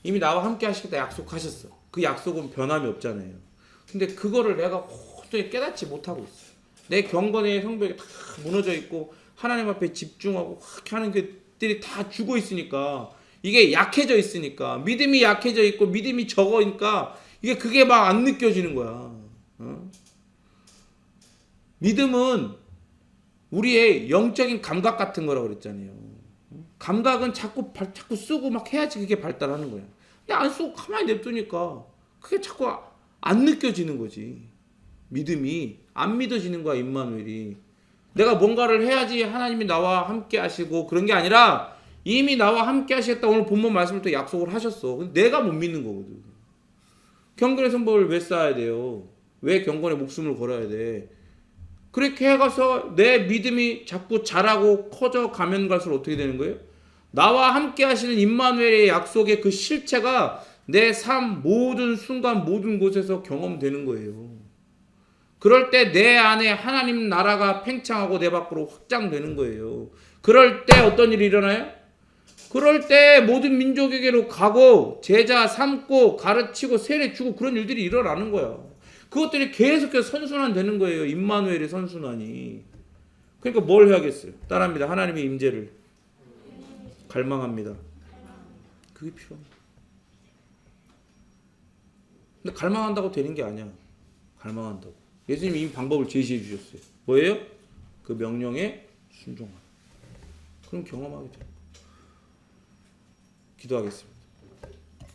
이미 나와 함께 하시겠다 약속하셨어. 그 약속은 변함이 없잖아요. 근데 그거를 내가 도저히 깨닫지 못하고 있어. 내 경건의 성벽이 다 무너져 있고 하나님 앞에 집중하고 그렇게 하는 것들이 다 죽어 있으니까 이게 약해져 있으니까 믿음이 약해져 있고 믿음이 적으니까 그게 막 안 느껴지는 거야. 믿음은 우리의 영적인 감각 같은 거라고 그랬잖아요. 감각은 자꾸 쓰고 막 해야지 그게 발달하는 거야. 근데 안 쓰고 가만히 냅두니까 그게 자꾸 안 느껴지는 거지. 믿음이 안 믿어지는 거야. 임마누엘이 내가 뭔가를 해야지 하나님이 나와 함께 하시고 그런 게 아니라 이미 나와 함께 하시겠다. 오늘 본문 말씀을 또 약속을 하셨어. 근데 내가 못 믿는 거거든. 경건의 성벽을 왜 쌓아야 돼요? 왜 경건의 목숨을 걸어야 돼? 그렇게 해가서 내 믿음이 자꾸 자라고 커져 가면 갈수록 어떻게 되는 거예요? 나와 함께 하시는 임마누엘의 약속의 그 실체가 내 삶 모든 순간 모든 곳에서 경험되는 거예요. 그럴 때 내 안에 하나님 나라가 팽창하고 내 밖으로 확장되는 거예요. 그럴 때 어떤 일이 일어나요? 그럴 때 모든 민족에게로 가고 제자 삼고 가르치고 세례 주고 그런 일들이 일어나는 거야. 그것들이 계속해서 선순환되는 거예요. 임마누엘의 선순환이. 그러니까 뭘 해야겠어요? 따라합니다. 하나님의 임재를 갈망합니다. 그게 필요합니다. 근데 갈망한다고 되는 게 아니야. 갈망한다고. 예수님이 이미 방법을 제시해 주셨어요. 뭐예요? 그 명령에 순종하라. 그럼 경험하게 돼요. 기도하겠습니다.